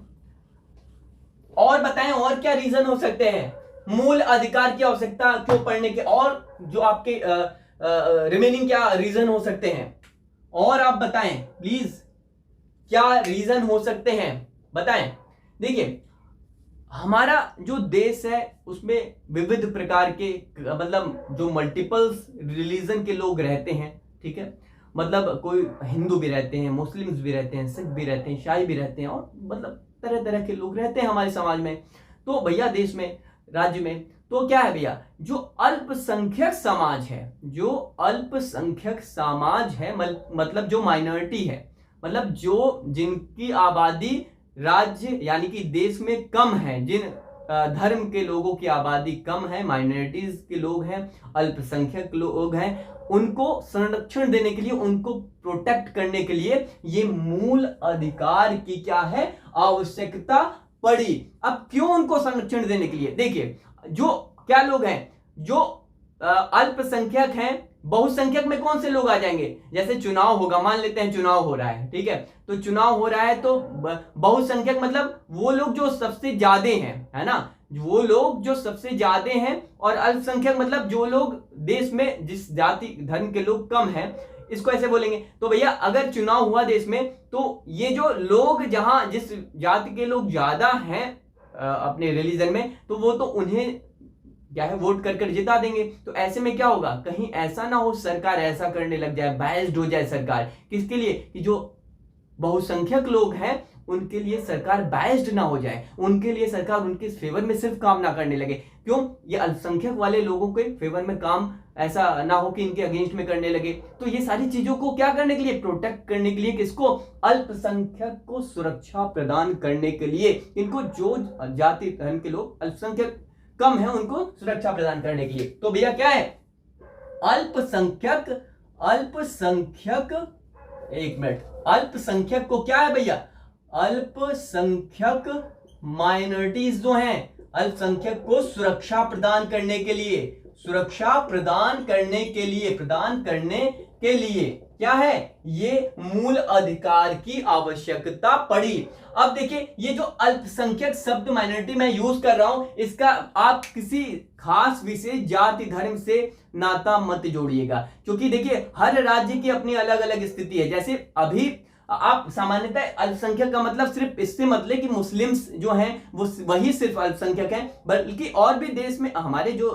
और बताएं और क्या रीजन हो सकते हैं मूल अधिकार की आवश्यकता क्यों पढ़ने के, और जो आपके रिमेनिंग क्या रीजन हो सकते हैं, और आप बताएं प्लीज। क्या रीजन हो सकते हैं बताएं। देखिए हमारा जो देश है उसमें विविध प्रकार के मतलब जो मल्टीपल रिलीजन के लोग रहते हैं, ठीक है। मतलब कोई हिंदू भी रहते हैं, मुस्लिम्स भी रहते हैं, सिख भी रहते हैं, ईसाई भी रहते हैं, और मतलब तरह तरह के लोग रहते हैं हमारे समाज में। तो भैया देश में, राज्य में, तो क्या है भैया, जो अल्पसंख्यक समाज है, जो अल्पसंख्यक समाज है, मतलब जो माइनॉरिटी है, मतलब जो जिनकी आबादी राज्य यानी कि देश में कम है, जिन धर्म के लोगों की आबादी कम है, माइनॉरिटीज के लोग हैं, अल्पसंख्यक लोग हैं, उनको संरक्षण देने के लिए, उनको प्रोटेक्ट करने के लिए ये मूल अधिकार की क्या है, आवश्यकता पड़ी। अब क्यों उनको संरक्षण देने के लिए, देखिए जो क्या लोग हैं, जो अल्पसंख्यक हैं, बहुसंख्यक में कौन से लोग आ जाएंगे, जैसे चुनाव होगा, मान लेते हैं चुनाव हो रहा है, ठीक है, तो चुनाव हो रहा है तो बहुसंख्यक मतलब वो लोग जो सबसे ज्यादा हैं, है ना, वो लोग जो सबसे ज्यादा हैं, और अल्पसंख्यक मतलब जो लोग देश में जिस जाति धर्म के लोग कम हैं, इसको ऐसे बोलेंगे। तो भैया अगर चुनाव हुआ देश में, तो ये जो लोग जहां जिस जाति के लोग ज्यादा हैं अपने रिलीजन में, तो वो तो उन्हें क्या है वोट कर कर जिता देंगे। तो ऐसे में क्या होगा, कहीं ऐसा ना हो सरकार ऐसा करने लग जाए, बायस्ड हो जाए सरकार, किसके लिए, कि जो बहुसंख्यक लोग हैं उनके लिए सरकार बायस्ड ना हो जाए, उनके लिए सरकार उनके फेवर में सिर्फ काम ना करने लगे। क्यों, ये अल्पसंख्यक वाले लोगों के फेवर में काम ऐसा ना हो कि इनके अगेंस्ट में करने लगे। तो ये सारी चीजों को क्या करने के लिए, प्रोटेक्ट करने के लिए, किसको, अल्पसंख्यक को सुरक्षा प्रदान करने के लिए, इनको जो जाति धर्म के लोग अल्पसंख्यक कम है उनको सुरक्षा प्रदान करने के लिए। तो भैया क्या है, अल्पसंख्यक, एक मिनट, अल्पसंख्यक को क्या है भैया, अल्पसंख्यक माइनॉरिटीज जो हैं, अल्पसंख्यक को सुरक्षा प्रदान करने के लिए, प्रदान करने के लिए क्या है, ये मूल अधिकार की आवश्यकता पड़ी। अब देखिए ये जो अल्पसंख्यक शब्द माइनॉरिटी में यूज कर रहा हूं, इसका आप किसी खास विशेष जाति धर्म से नाता मत जोड़िएगा, क्योंकि देखिए हर राज्य की अपनी अलग अलग स्थिति है। जैसे अभी आप सामान्यतः अल्पसंख्यक का मतलब सिर्फ इससे मतलब कि मुस्लिम्स जो हैं वो वही सिर्फ अल्पसंख्यक हैं, बल्कि और भी देश में, हमारे जो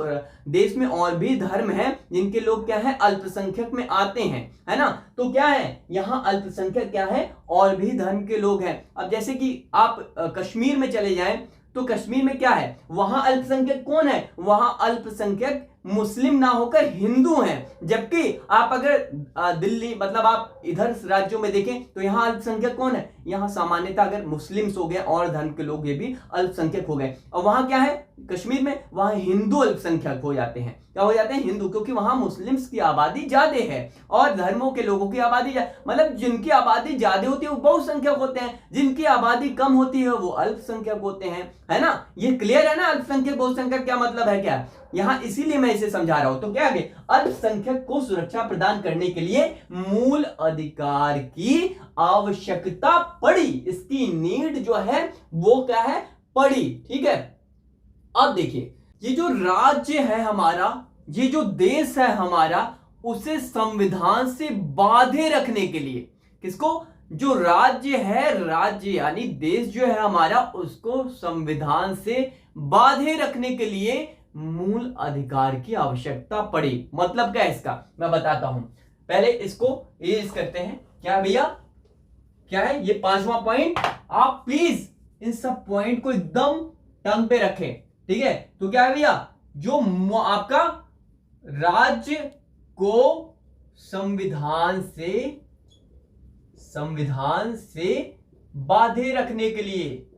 देश में और भी धर्म हैं जिनके लोग क्या है अल्पसंख्यक में आते हैं, है ना। तो क्या है यहाँ अल्पसंख्यक क्या है, और भी धर्म के लोग हैं। अब जैसे कि आप कश्मीर में चले जाएं, तो कश्मीर में क्या है, वहां अल्पसंख्यक कौन है, वहां अल्पसंख्यक मुस्लिम ना होकर हिंदू हैं। जबकि आप अगर दिल्ली मतलब आप इधर राज्यों में देखें तो यहाँ अल्पसंख्यक कौन है, यहाँ सामान्यतः अगर मुस्लिम्स हो गए और धर्म के लोग ये भी अल्पसंख्यक हो गए। और वहां क्या है, कश्मीर में वहां हिंदू अल्पसंख्यक हो जाते हैं। क्या हो जाते हैं, हिंदू, क्योंकि वहां मुस्लिम्स की आबादी ज्यादा है और धर्मों के लोगों की आबादी, मतलब जिनकी आबादी ज्यादा होती है वो बहुसंख्यक होते हैं, जिनकी आबादी कम होती है वो अल्पसंख्यक होते हैं, है ना। ये क्लियर है ना, अल्पसंख्यक बहुसंख्यक क्या मतलब है क्या, यहां इसीलिए मैं इसे समझा रहा हूं। तो क्या है, अल्पसंख्यक को सुरक्षा प्रदान करने के लिए मूल अधिकार की आवश्यकता पड़ी, इसकी नीड जो है वो क्या है, पड़ी, ठीक है। अब देखिए ये जो राज्य है हमारा, ये जो देश है हमारा, उसे संविधान से बांधे रखने के लिए, किसको, जो राज्य है, राज्य यानी देश जो है हमारा, उसको संविधान से बांधे रखने के लिए मूल अधिकार की आवश्यकता पड़ी। मतलब क्या है इसका, मैं बताता हूं। पहले इसको इरेज करते हैं। क्या भैया, क्या है ये 5वां पॉइंट, आप प्लीज इन सब पॉइंट को एकदम टंग पे रखें, ठीक है। तो क्या है भैया, जो आपका राज्य को संविधान से बांधे रखने के लिए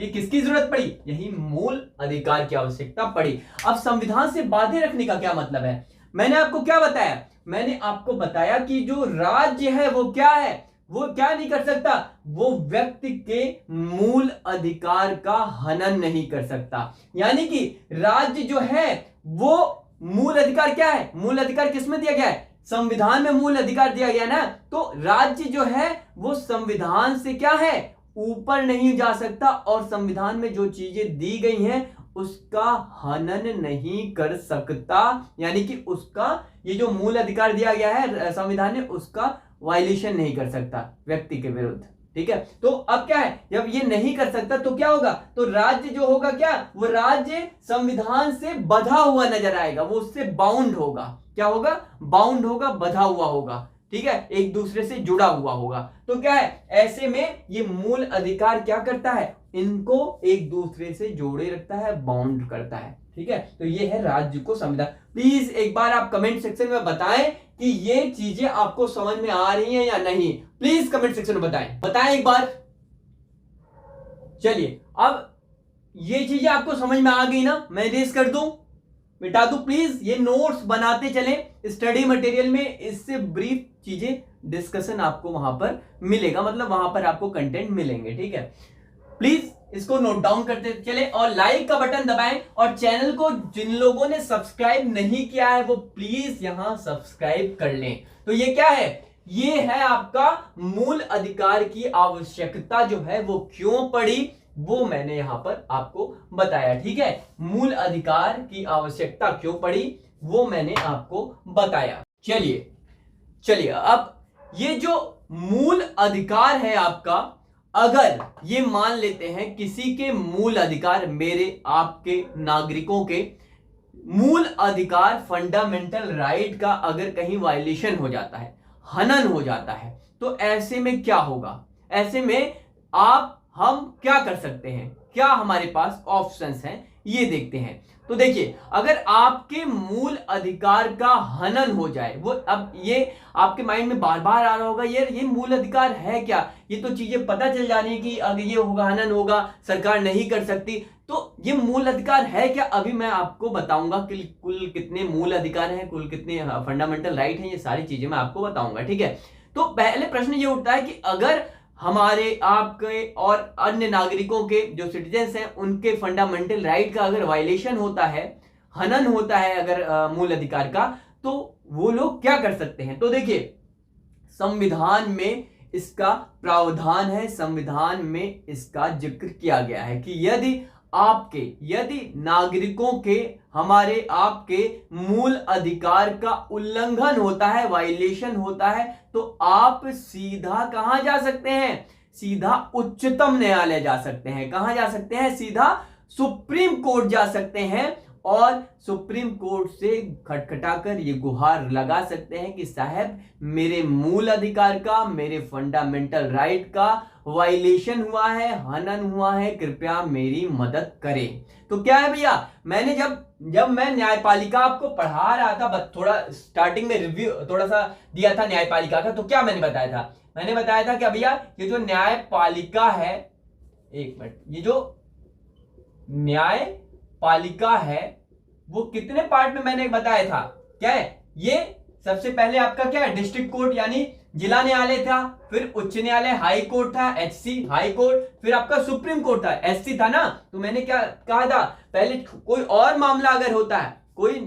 किसकी जरूरत पड़ी, यही मूल अधिकार की आवश्यकता पड़ी। अब संविधान से बांधे रखने का क्या मतलब है, मैंने आपको क्या बताया, मैंने आपको बताया कि जो राज्य है वो क्या है, वो क्या नहीं कर सकता, वो व्यक्ति के मूल अधिकार का हनन नहीं कर सकता। यानी कि राज्य जो है वो मूल अधिकार क्या है, मूल अधिकार किसमें दिया गया है, संविधान में मूल अधिकार दिया गया ना। तो राज्य जो है वो संविधान से क्या है, ऊपर नहीं जा सकता, और संविधान में जो चीजें दी गई हैं उसका हनन नहीं कर सकता, यानी कि उसका ये जो मूल अधिकार दिया गया है संविधान ने, उसका वायलेशन नहीं कर सकता व्यक्ति के विरुद्ध। ठीक है, तो अब क्या है, जब ये नहीं कर सकता तो क्या होगा, तो राज्य जो होगा क्या, वो राज्य संविधान से बंधा हुआ नजर आएगा, वो उससे बाउंड होगा। क्या होगा, बाउंड होगा, बंधा हुआ होगा। ठीक है, एक दूसरे से जुड़ा हुआ होगा। तो क्या है, ऐसे में ये मूल अधिकार क्या करता है, इनको एक दूसरे से जोड़े रखता है, बाउंड करता है। ठीक है, तो ये है राज्य को संविधान। प्लीज एक बार आप कमेंट सेक्शन में बताएं कि ये चीजें आपको समझ में आ रही हैं या नहीं। प्लीज कमेंट सेक्शन में बताएं एक बार। चलिए, अब ये चीजें आपको समझ में आ गई ना, मैं रेस कर दूं, मिटा दूं। प्लीज ये नोट्स बनाते चलें, स्टडी मटेरियल में इससे ब्रीफ चीजें डिस्कशन आपको वहां पर मिलेगा, मतलब वहां पर आपको कंटेंट मिलेंगे। ठीक है, प्लीज इसको नोट डाउन करते चले और लाइक का बटन दबाएं, और चैनल को जिन लोगों ने सब्सक्राइब नहीं किया है वो प्लीज यहां सब्सक्राइब कर लें। तो ये क्या है, ये है आपका मूल अधिकार की आवश्यकता जो है वो क्यों पड़ी, वो मैंने यहां पर आपको बताया। ठीक है, मूल अधिकार की आवश्यकता क्यों पड़ी वो मैंने आपको बताया। चलिए अब ये जो मूल अधिकार है आपका, अगर ये मान लेते हैं किसी के मूल अधिकार, मेरे आपके नागरिकों के मूल अधिकार, फंडामेंटल राइट का अगर कहीं वायलेशन हो जाता है, हनन हो जाता है, तो ऐसे में क्या होगा, ऐसे में हम क्या कर सकते हैं, क्या हमारे पास ऑप्शंस हैं, ये देखते हैं। तो देखिए, अगर आपके मूल अधिकार का हनन हो जाए, वो अब ये आपके माइंड में बार बार आ रहा होगा, ये मूल अधिकार है क्या, ये तो चीजें पता चल जा रही है कि अगर ये होगा, हनन होगा, सरकार नहीं कर सकती, तो ये मूल अधिकार है क्या, अभी मैं आपको बताऊंगा कि कुल कितने मूल अधिकार हैं, कुल कितने फंडामेंटल राइट हैं, ये सारी चीजें मैं आपको बताऊंगा। ठीक है, तो पहले प्रश्न ये उठता है कि अगर हमारे, आपके और अन्य नागरिकों के जो सिटीजन्स हैं, उनके फंडामेंटल राइट का अगर वायलेशन होता है, हनन होता है अगर मूल अधिकार का, तो वो लोग क्या कर सकते हैं। तो देखिए, संविधान में इसका प्रावधान है, संविधान में इसका जिक्र किया गया है कि यदि नागरिकों के, हमारे आपके मूल अधिकार का उल्लंघन होता है, वायलेशन होता है, तो आप सीधा कहां जा सकते हैं, सीधा उच्चतम न्यायालय जा सकते हैं। कहां जा सकते हैं, सीधा सुप्रीम कोर्ट जा सकते हैं, और सुप्रीम कोर्ट से खटखटाकर ये गुहार लगा सकते हैं कि साहब, मेरे मूल अधिकार का, मेरे फंडामेंटल राइट का वायलेशन हुआ है, हनन हुआ है, कृपया मेरी मदद करें। तो क्या है भैया, मैंने जब मैं न्यायपालिका आपको पढ़ा रहा था, थोड़ा स्टार्टिंग में रिव्यू थोड़ा सा दिया था न्यायपालिका का, तो क्या मैंने बताया था, मैंने बताया था कि भैया ये जो न्यायपालिका है, एक मिनट, ये जो न्यायपालिका है वो कितने पार्ट में मैंने बताया था, क्या है, ये सबसे पहले आपका क्या है, डिस्ट्रिक्ट कोर्ट यानी जिला न्यायालय था, फिर उच्च न्यायालय हाई कोर्ट था, एचसी हाई कोर्ट, फिर आपका सुप्रीम कोर्ट था, एससी था ना। तो मैंने क्या कहा था, पहले कोई और मामला अगर होता है, कोई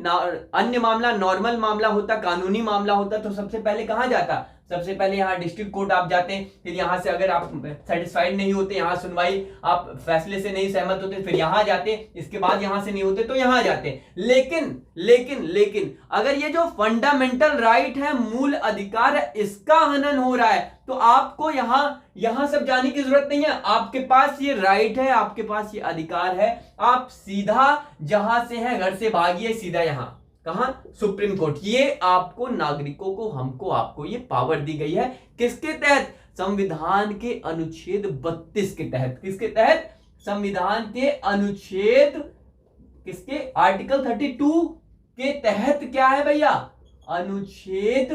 अन्य मामला, नॉर्मल मामला होता, कानूनी मामला होता, तो सबसे पहले कहां जाता, सबसे पहले यहाँ डिस्ट्रिक्ट कोर्ट आप जाते हैं, फिर यहाँ से अगर आप सेटिस्फाइड नहीं होते, यहाँ सुनवाई, आप फैसले से नहीं सहमत होते, फिर यहाँ जाते, इसके बाद यहाँ से नहीं होते तो यहाँ जाते। लेकिन अगर ये जो फंडामेंटल राइट है, मूल अधिकार है, इसका हनन हो रहा है, तो आपको यहाँ सब जाने की जरूरत नहीं है। आपके पास ये राइट है, आपके पास ये अधिकार है, आप सीधा जहां से है घर से भागिए, सीधा यहाँ, कहां, सुप्रीम कोर्ट। ये आपको, नागरिकों को, हमको, आपको ये पावर दी गई है, किसके तहत, संविधान के अनुच्छेद 32 के तहत। किसके तहत, संविधान के अनुच्छेद, किसके, आर्टिकल 32 के तहत। क्या है भैया, अनुच्छेद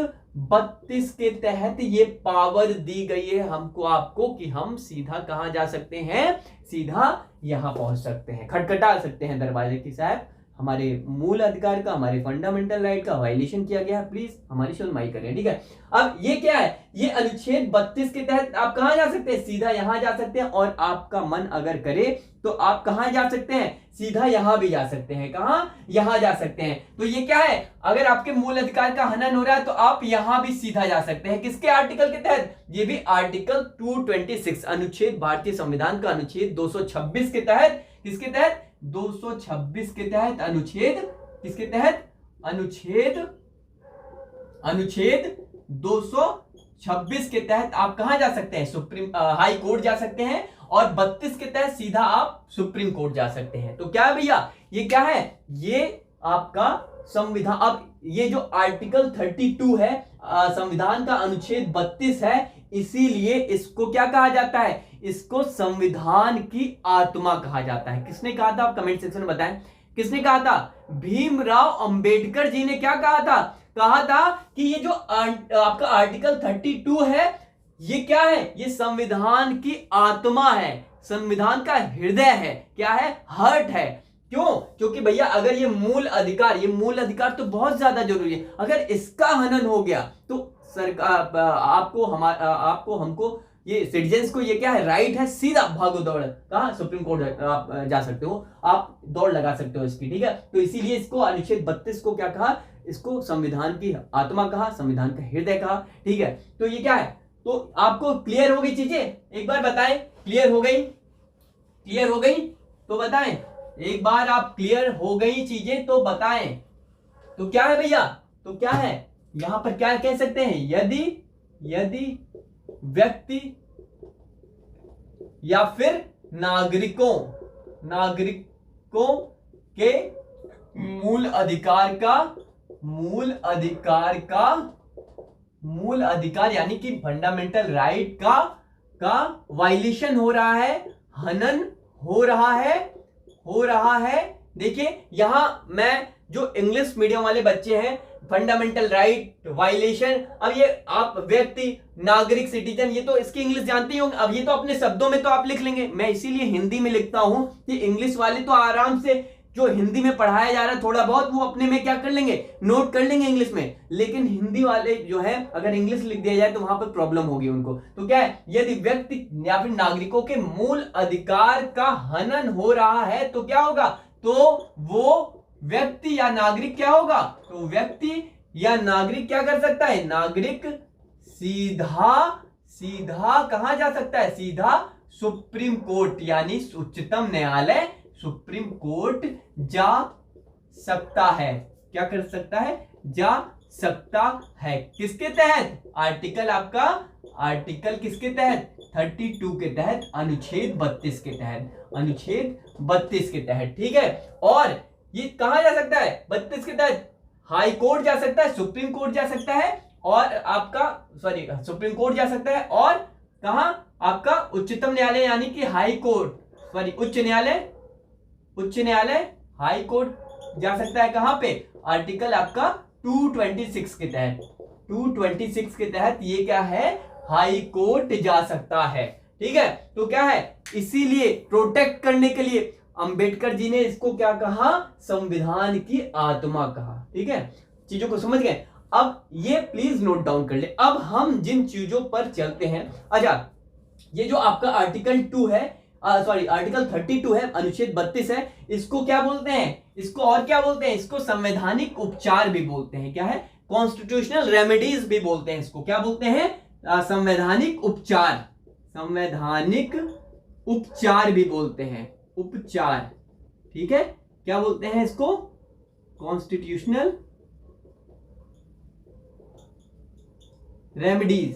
32 के तहत ये पावर दी गई है हमको, आपको, कि हम सीधा कहां जा सकते हैं, सीधा यहां पहुंच सकते हैं, खटखटा सकते हैं दरवाजे की, साहब हमारे मूल अधिकार का, हमारे फंडामेंटल राइट का वायलेशन किया गया है, प्लीज हमारी सुनवाई करें। ठीक है, अब ये क्या है, ये अनुच्छेद 32 के तहत आप कहां जा सकते हैं, सीधा यहां जा सकते हैं, और आपका मन अगर करे तो आप कहां जा सकते हैं, सीधा यहां भी जा सकते हैं। कहां, यहां जा सकते हैं। तो ये क्या है, अगर आपके मूल अधिकार का हनन हो रहा है तो आप यहां भी सीधा जा सकते हैं, किसके आर्टिकल के तहत, ये भी आर्टिकल 226, अनुच्छेद, भारतीय संविधान का अनुच्छेद 226 के तहत। किसके तहत, 226 के तहत, अनुच्छेद, किसके तहत, अनुच्छेद अनुच्छेद 226 के तहत आप कहां जा सकते हैं, सुप्रीम हाई कोर्ट जा सकते हैं, और 32 के तहत सीधा आप सुप्रीम कोर्ट जा सकते हैं। तो क्या है भैया, ये क्या है, ये आपका संविधान। अब ये जो आर्टिकल 32 है संविधान का अनुच्छेद 32 है, इसीलिए इसको क्या कहा जाता है, इसको संविधान की आत्मा कहा जाता है। किसने कहा था, आप कमेंट सेक्शन में बताएं, किसने कहा था? भीमराव अंबेडकर जी ने क्या कहा था कि ये जो आपका आर्टिकल 32 है, ये क्या है, ये संविधान की आत्मा है, संविधान का हृदय है, क्या है, हार्ट है। क्यों? क्योंकि भैया अगर ये मूल अधिकार तो बहुत ज्यादा जरूरी है, अगर इसका हनन हो गया तो सरकार आपको हमको ये सिटीजन्स को ये क्या है, राइट है, सीधा भागो दौड़, कहां, सुप्रीम कोर्ट आप जा सकते हो, आप दौड़ लगा सकते हो इसकी, ठीक है। तो इसीलिए इसको अनुच्छेद 32 को क्या कहा, इसको संविधान की आत्मा कहा, संविधान का हृदय कहा, ठीक है। तो ये क्या है, तो आपको क्लियर हो गई चीजें, एक बार बताएं, क्लियर हो गई तो बताएं, एक बार आप क्लियर हो गई चीजें तो बताएं। तो क्या है भैया, तो क्या है, यहां पर क्या कह सकते हैं, यदि व्यक्ति या फिर नागरिकों के मूल अधिकार यानी कि फंडामेंटल राइट का वायलेशन हो रहा है, हनन हो रहा है। देखिए यहां मैं जो इंग्लिश मीडियम वाले बच्चे हैं, फंडामेंटल राइट वायलेशन, अब ये आप व्यक्ति, नागरिक, सिटीजन, ये तो इसकी इंग्लिश जानते ही होंगे। अब ये तो अपने शब्दों में तो आप लिख लेंगे, मैं इसीलिए हिंदी में लिखता हूं कि इंग्लिश वाले तो आराम से जो हिंदी में पढ़ाया जा रहा है थोड़ा बहुत वो अपने में क्या कर लेंगे, नोट कर लेंगे इंग्लिश में, लेकिन हिंदी वाले जो है अगर इंग्लिश लिख दिया जाए तो वहां पर प्रॉब्लम होगी उनको। तो क्या है, यदि व्यक्ति या फिर नागरिकों के मूल अधिकार का हनन हो रहा है तो क्या होगा, तो वो व्यक्ति या नागरिक क्या होगा, तो व्यक्ति या नागरिक क्या कर सकता है, नागरिक सीधा कहां जा सकता है, सीधा सुप्रीम कोर्ट यानी उच्चतम न्यायालय, सुप्रीम कोर्ट जा सकता है। क्या कर सकता है, जा सकता है। किसके तहत, आर्टिकल किसके तहत, 32 के तहत, अनुच्छेद 32 के तहत, ठीक है। और ये कहां जा सकता है, 32 के तहत हाई कोर्ट जा सकता है, सुप्रीम कोर्ट जा सकता है, और आपका सुप्रीम कोर्ट जा सकता है, और कहां, आपका उच्चतम न्यायालय यानी कि हाई कोर्ट, उच्च न्यायालय हाई कोर्ट जा सकता है। कहां पे, आर्टिकल आपका 226 के तहत ये क्या है, हाई कोर्ट जा सकता है, ठीक है। तो क्या है, इसीलिए प्रोटेक्ट करने के लिए अंबेडकर जी ने इसको क्या कहा, संविधान की आत्मा कहा, ठीक है। चीजों को समझ गए, अब ये प्लीज नोट डाउन कर ले। अब हम जिन चीजों पर चलते हैं, अच्छा ये जो आपका आर्टिकल 2 है, आर्टिकल 32 है, अनुच्छेद 32 है, इसको क्या बोलते हैं, इसको और क्या बोलते हैं, इसको संवैधानिक उपचार भी बोलते हैं। क्या है, कॉन्स्टिट्यूशनल रेमेडीज भी बोलते हैं, इसको क्या बोलते हैं, संवैधानिक उपचार भी बोलते हैं, उपचार, ठीक है। क्या बोलते हैं इसको, कॉन्स्टिट्यूशनल रेमेडीज,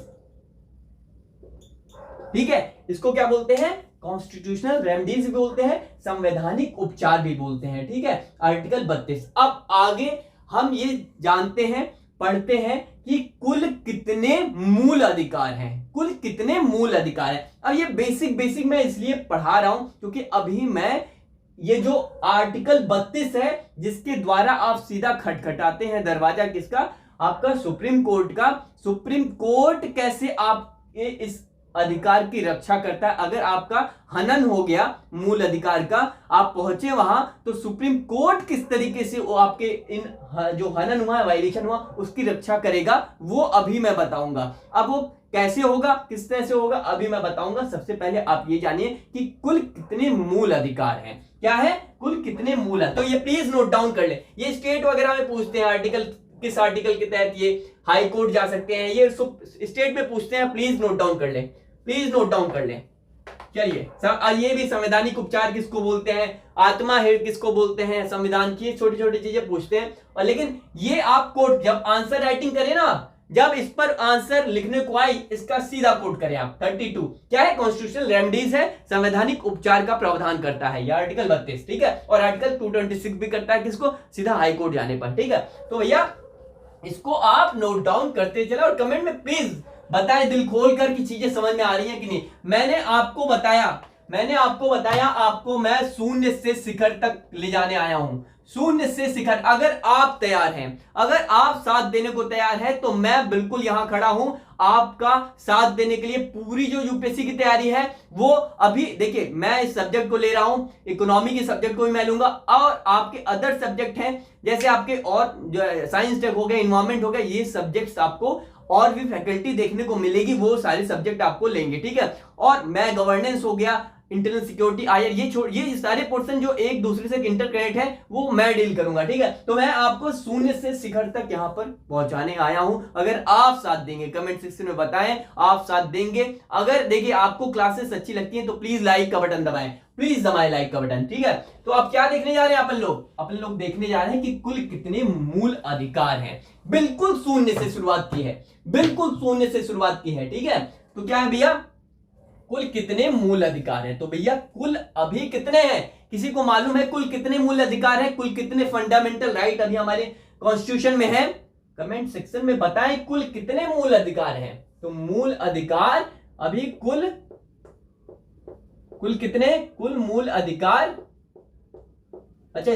ठीक है। इसको क्या बोलते हैं, कॉन्स्टिट्यूशनल रेमेडीज भी बोलते हैं, संवैधानिक उपचार भी बोलते हैं, ठीक है। आर्टिकल 32। अब आगे हम ये जानते हैं, पढ़ते हैं कि कुल कितने मूल अधिकार हैं, अब ये बेसिक मैं इसलिए पढ़ा रहा हूं क्योंकि अभी मैं ये जो आर्टिकल 32 है जिसके द्वारा आप सीधा खटखटाते हैं दरवाजा, किसका, आपका सुप्रीम कोर्ट का। सुप्रीम कोर्ट कैसे आपके इस अधिकार की रक्षा करता है, अगर आपका हनन हो गया मूल अधिकार का, आप पहुंचे वहां, तो सुप्रीम कोर्ट किस तरीके से वो आपके इन जो हनन हुआ है, वायलेशन हुआ, उसकी रक्षा करेगा, वो अभी मैं बताऊंगा। अब वो कैसे होगा, किस तरह से होगा, अभी मैं बताऊंगा। सबसे पहले आप ये जानिए कि कुल कितने मूल अधिकार हैं, क्या है, कुल कितने मूल है। तो ये प्लीज नोट डाउन कर ले, ये स्टेट वगैरह में पूछते हैं, आर्टिकल किस आर्टिकल के तहत ये हाई कोर्ट जा सकते हैं, ये स्टेट में पूछते हैं, प्लीज नोट डाउन कर ले। चलिए ये भी संवैधानिक उपचार किसको बोलते हैं, आत्मा है किसको बोलते हैं, संविधान की छोटी छोटी चीजें पूछते हैं। और लेकिन ये आप कोट जब आंसर राइटिंग करें ना, जब इस पर आंसर लिखने को आई, इसका सीधा कोट करें आप। 32 क्या है, कॉन्स्टिट्यूशनल रेमेडीज है, संवैधानिक उपचार का प्रावधान करता है, यह आर्टिकल 32, ठीक है। और आर्टिकल 226 भी करता है किसको, सीधा हाई कोर्ट जाने पर, ठीक है। तो भैया इसको आप नोट डाउन करते चले और कमेंट में प्लीज बताएं दिल खोल कर कि चीजें समझ में आ रही हैं कि नहीं। मैंने आपको बताया आपको मैं शून्य से शिखर तक ले जाने आया हूं, शून्य से शिखर। अगर आप तैयार हैं, अगर आप साथ देने को तैयार हैं, तो मैं बिल्कुल यहां खड़ा हूं आपका साथ देने के लिए। पूरी जो यूपीएससी की तैयारी है वो अभी देखिए, मैं इस सब्जेक्ट को ले रहा हूं, इकोनॉमी के सब्जेक्ट को भी मैं लूंगा, और आपके अदर सब्जेक्ट हैं जैसे आपके और साइंस टेक हो गया, इन्वायरमेंट हो गया, ये सब्जेक्ट्स आपको और भी फैकल्टी देखने को मिलेगी, वो सारे सब्जेक्ट आपको लेंगे, ठीक है। और मैं गवर्नेंस हो गया, इंटरनल सिक्योरिटी, आईआर, ये सारे पोर्शन जो एक दूसरे से इंटरकनेक्ट है वो मैं डील करूंगा, ठीक है। तो मैं आपको शून्य से शिखर तक यहां पर पहुंचाने आया हूं। अगर आप साथ देंगे, कमेंट सेक्शन में बताएं आप साथ देंगे। अगर देखिए आपको क्लासेस अच्छी लगती हैं तो प्लीज लाइक का बटन दबाएं, प्लीज दबाएं लाइक का बटन, ठीक है। तो अब क्या देखने जा रहे हैं अपन लोग देखने जा रहे हैं कि कुल कितने मूल अधिकार हैं। बिल्कुल शून्य से शुरुआत की है, बिल्कुल शून्य से शुरुआत की है, ठीक है। तो क्या है भैया, कुल कितने मूल अधिकार हैं। तो भैया कुल अभी कितने हैं, किसी को मालूम है कुल कितने मूल अधिकार हैं, कुल कितने फंडामेंटल राइट अभी हमारे कॉन्स्टिट्यूशन में है, कमेंट सेक्शन में बताएं कुल कितने मूल अधिकार हैं। तो मूल अधिकार अभी कुल कितने, कुल मूल अधिकार, अच्छा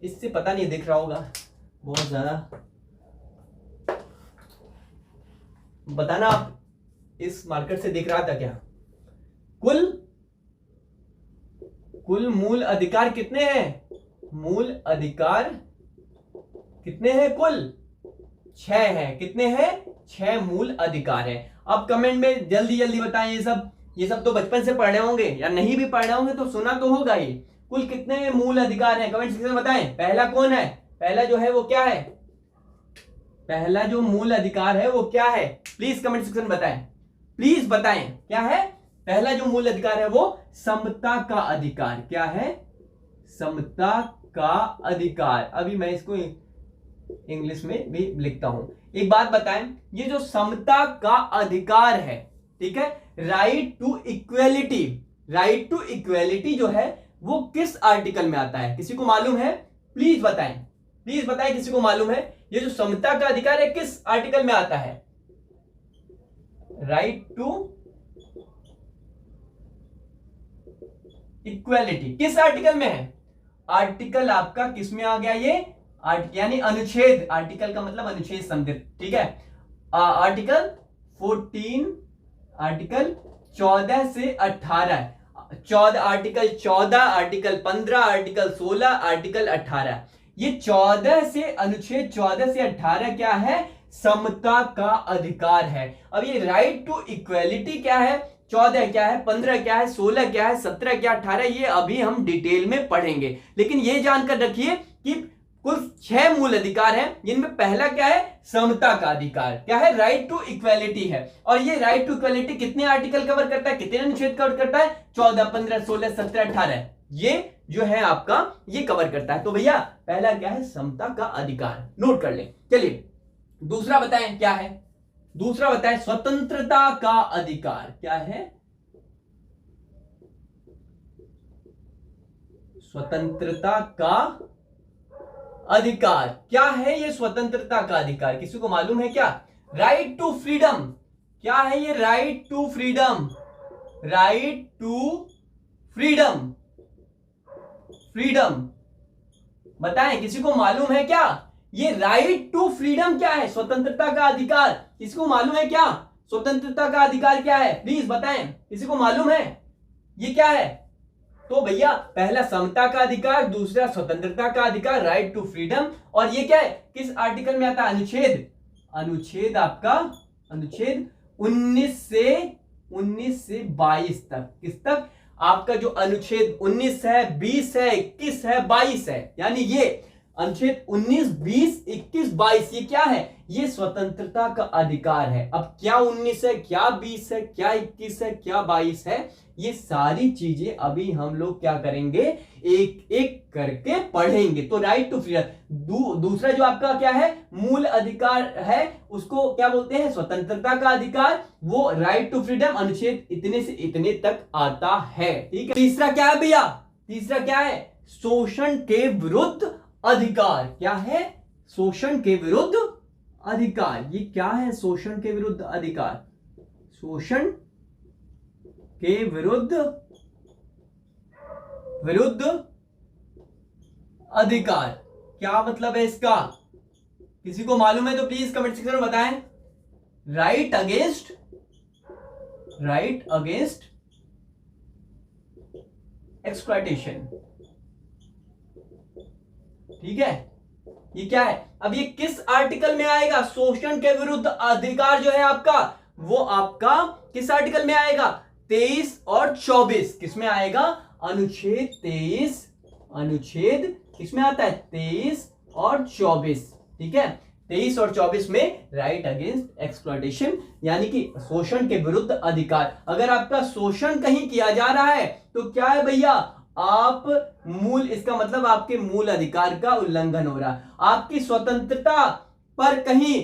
इससे पता नहीं दिख रहा होगा बहुत ज्यादा, बताना आप, इस मार्कर से दिख रहा था क्या। कुल मूल अधिकार कितने हैं, मूल अधिकार कितने हैं, कुल 6 हैं। कितने हैं, 6 मूल अधिकार हैं। अब कमेंट में जल्दी जल्दी बताएं, ये सब तो बचपन से पढ़े होंगे या नहीं भी पढ़े होंगे तो सुना तो होगा ही। कुल कितने मूल अधिकार हैं, कमेंट सेक्शन में बताएं। पहला कौन है, पहला जो है वो क्या है, पहला जो मूल अधिकार है वो क्या है, प्लीज कमेंट सेक्शन में बताएं, प्लीज बताएं क्या है। पहला जो मूल अधिकार है वो समता का अधिकार, क्या है, समता का अधिकार। अभी मैं इसको इंग्लिश में भी लिखता हूं। एक बात बताएं, ये जो समता का अधिकार है, ठीक है, right to equality, right to equality जो है वो किस आर्टिकल में आता है, किसी को मालूम है, प्लीज बताएं, प्लीज बताएं किसी को मालूम है। ये जो समता का अधिकार है किस आर्टिकल में आता है, राइट टू इक्वेलिटी किस आर्टिकल में है, आर्टिकल आपका किस में आ गया, ये यानी अनुच्छेद, आर्टिकल का मतलब अनुच्छेद संदर्भ, ठीक है। आर्टिकल 14, आर्टिकल 14 से 18, 14, आर्टिकल 14, आर्टिकल 15, आर्टिकल 16, आर्टिकल 18, ये 14 से, अनुच्छेद 14 से 18 क्या है, समता का अधिकार है। अब ये राइट टू इक्वेलिटी क्या है, 14 क्या है, 15 क्या है, 16 क्या है, 17 क्या, 18, ये अभी हम डिटेल में पढ़ेंगे। लेकिन ये जानकर रखिए कि कुल 6 मूल अधिकार हैं, जिनमें पहला क्या है, समता का अधिकार, क्या है, राइट टू इक्वेलिटी है। और ये राइट टू इक्वेलिटी कितने आर्टिकल कवर करता है, कितने अनुच्छेद कवर करता है, 14, 15, 16, 17, 18, ये जो है आपका ये कवर करता है। तो भैया पहला क्या है, समता का अधिकार, नोट कर लें। चलिए दूसरा बताएं क्या है, दूसरा बताएं स्वतंत्रता का अधिकार, क्या है, स्वतंत्रता का अधिकार, क्या है ये स्वतंत्रता का अधिकार, किसी को मालूम है क्या, राइट टू फ्रीडम, क्या है ये, right to freedom, right to freedom, freedom बताएं किसी को मालूम है क्या, ये राइट टू फ्रीडम क्या है, स्वतंत्रता का अधिकार, किसी को मालूम है क्या, स्वतंत्रता का अधिकार क्या है, प्लीज बताएं किसी को मालूम है ये क्या है। तो भैया पहला समता का अधिकार, दूसरा स्वतंत्रता का अधिकार, राइट टू फ्रीडम, और ये क्या है, किस आर्टिकल में आता है, अनुच्छेद, अनुच्छेद आपका अनुच्छेद 19 से 22 तक, किस तक, आपका जो अनुच्छेद 19 है, 20 है, 21 है, 22 है, यानी ये अनुच्छेद 19, 20, 21, 22 ये क्या है? ये स्वतंत्रता का अधिकार है। अब क्या 19 है, क्या 20 है, क्या 21 है, क्या 22 है, ये सारी चीजें अभी हम लोग क्या करेंगे, एक एक करके पढ़ेंगे। तो राइट टू फ्रीडम, दूसरा जो आपका क्या है, मूल अधिकार है, उसको क्या बोलते हैं, स्वतंत्रता का अधिकार। वो राइट टू फ्रीडम अनुच्छेद इतने से इतने तक आता है। ठीक है। तीसरा क्या है भैया? तीसरा क्या है? शोषण के विरुद्ध अधिकार। क्या है? शोषण के विरुद्ध अधिकार। ये क्या है? शोषण के विरुद्ध अधिकार। शोषण के विरुद्ध अधिकार क्या मतलब है इसका? किसी को मालूम है तो प्लीज कमेंट सेक्शन में बताएं। Right against exploitation. ठीक है, ये क्या है? अब ये किस आर्टिकल में आएगा? शोषण के विरुद्ध अधिकार जो है आपका, वो आपका किस आर्टिकल में आएगा? 23 और 24। किस में आएगा? अनुच्छेद 23। अनुच्छेद किसमें आता है? 23 और 24। ठीक है, 23 और 24 में राइट अगेंस्ट एक्सप्लॉयटेशन, यानी कि शोषण के विरुद्ध अधिकार। अगर आपका शोषण कहीं किया जा रहा है तो क्या है भैया? आप मूल, इसका मतलब आपके मूल अधिकार का उल्लंघन हो रहा है। आपकी स्वतंत्रता पर कहीं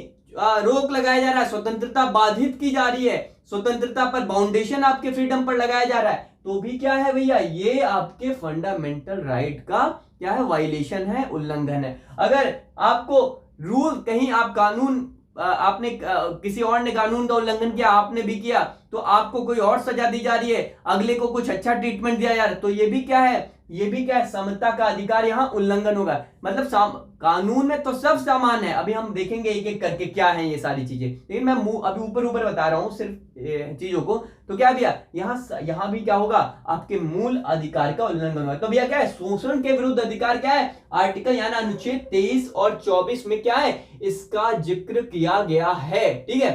रोक लगाया जा रहा है, स्वतंत्रता बाधित की जा रही है, स्वतंत्रता पर बाउंडेशन आपके फ्रीडम पर लगाया जा रहा है, तो भी क्या है भैया? ये आपके फंडामेंटल राइट का क्या है? वायलेशन है, उल्लंघन है। अगर आपको रूल कहीं आप कानून आपने किसी और ने कानून का उल्लंघन किया, आपने भी किया, तो आपको कोई और सजा दी जा रही है, अगले को कुछ अच्छा ट्रीटमेंट दिया जा रहा है, तो ये भी क्या है? ये भी क्या है? समता का अधिकार यहां उल्लंघन होगा। मतलब कानून में तो सब समान है। अभी हम देखेंगे एक एक करके क्या है ये सारी चीजें, लेकिन मैं अभी ऊपर ऊपर बता रहा हूं सिर्फ चीजों को। तो क्या भैया, यहां भी क्या होगा? आपके मूल अधिकार का उल्लंघन होगा। तो भैया क्या है? शोषण के विरुद्ध अधिकार क्या है? आर्टिकल यानी अनुच्छेद 23 और 24 में क्या है? इसका जिक्र किया गया है। ठीक है।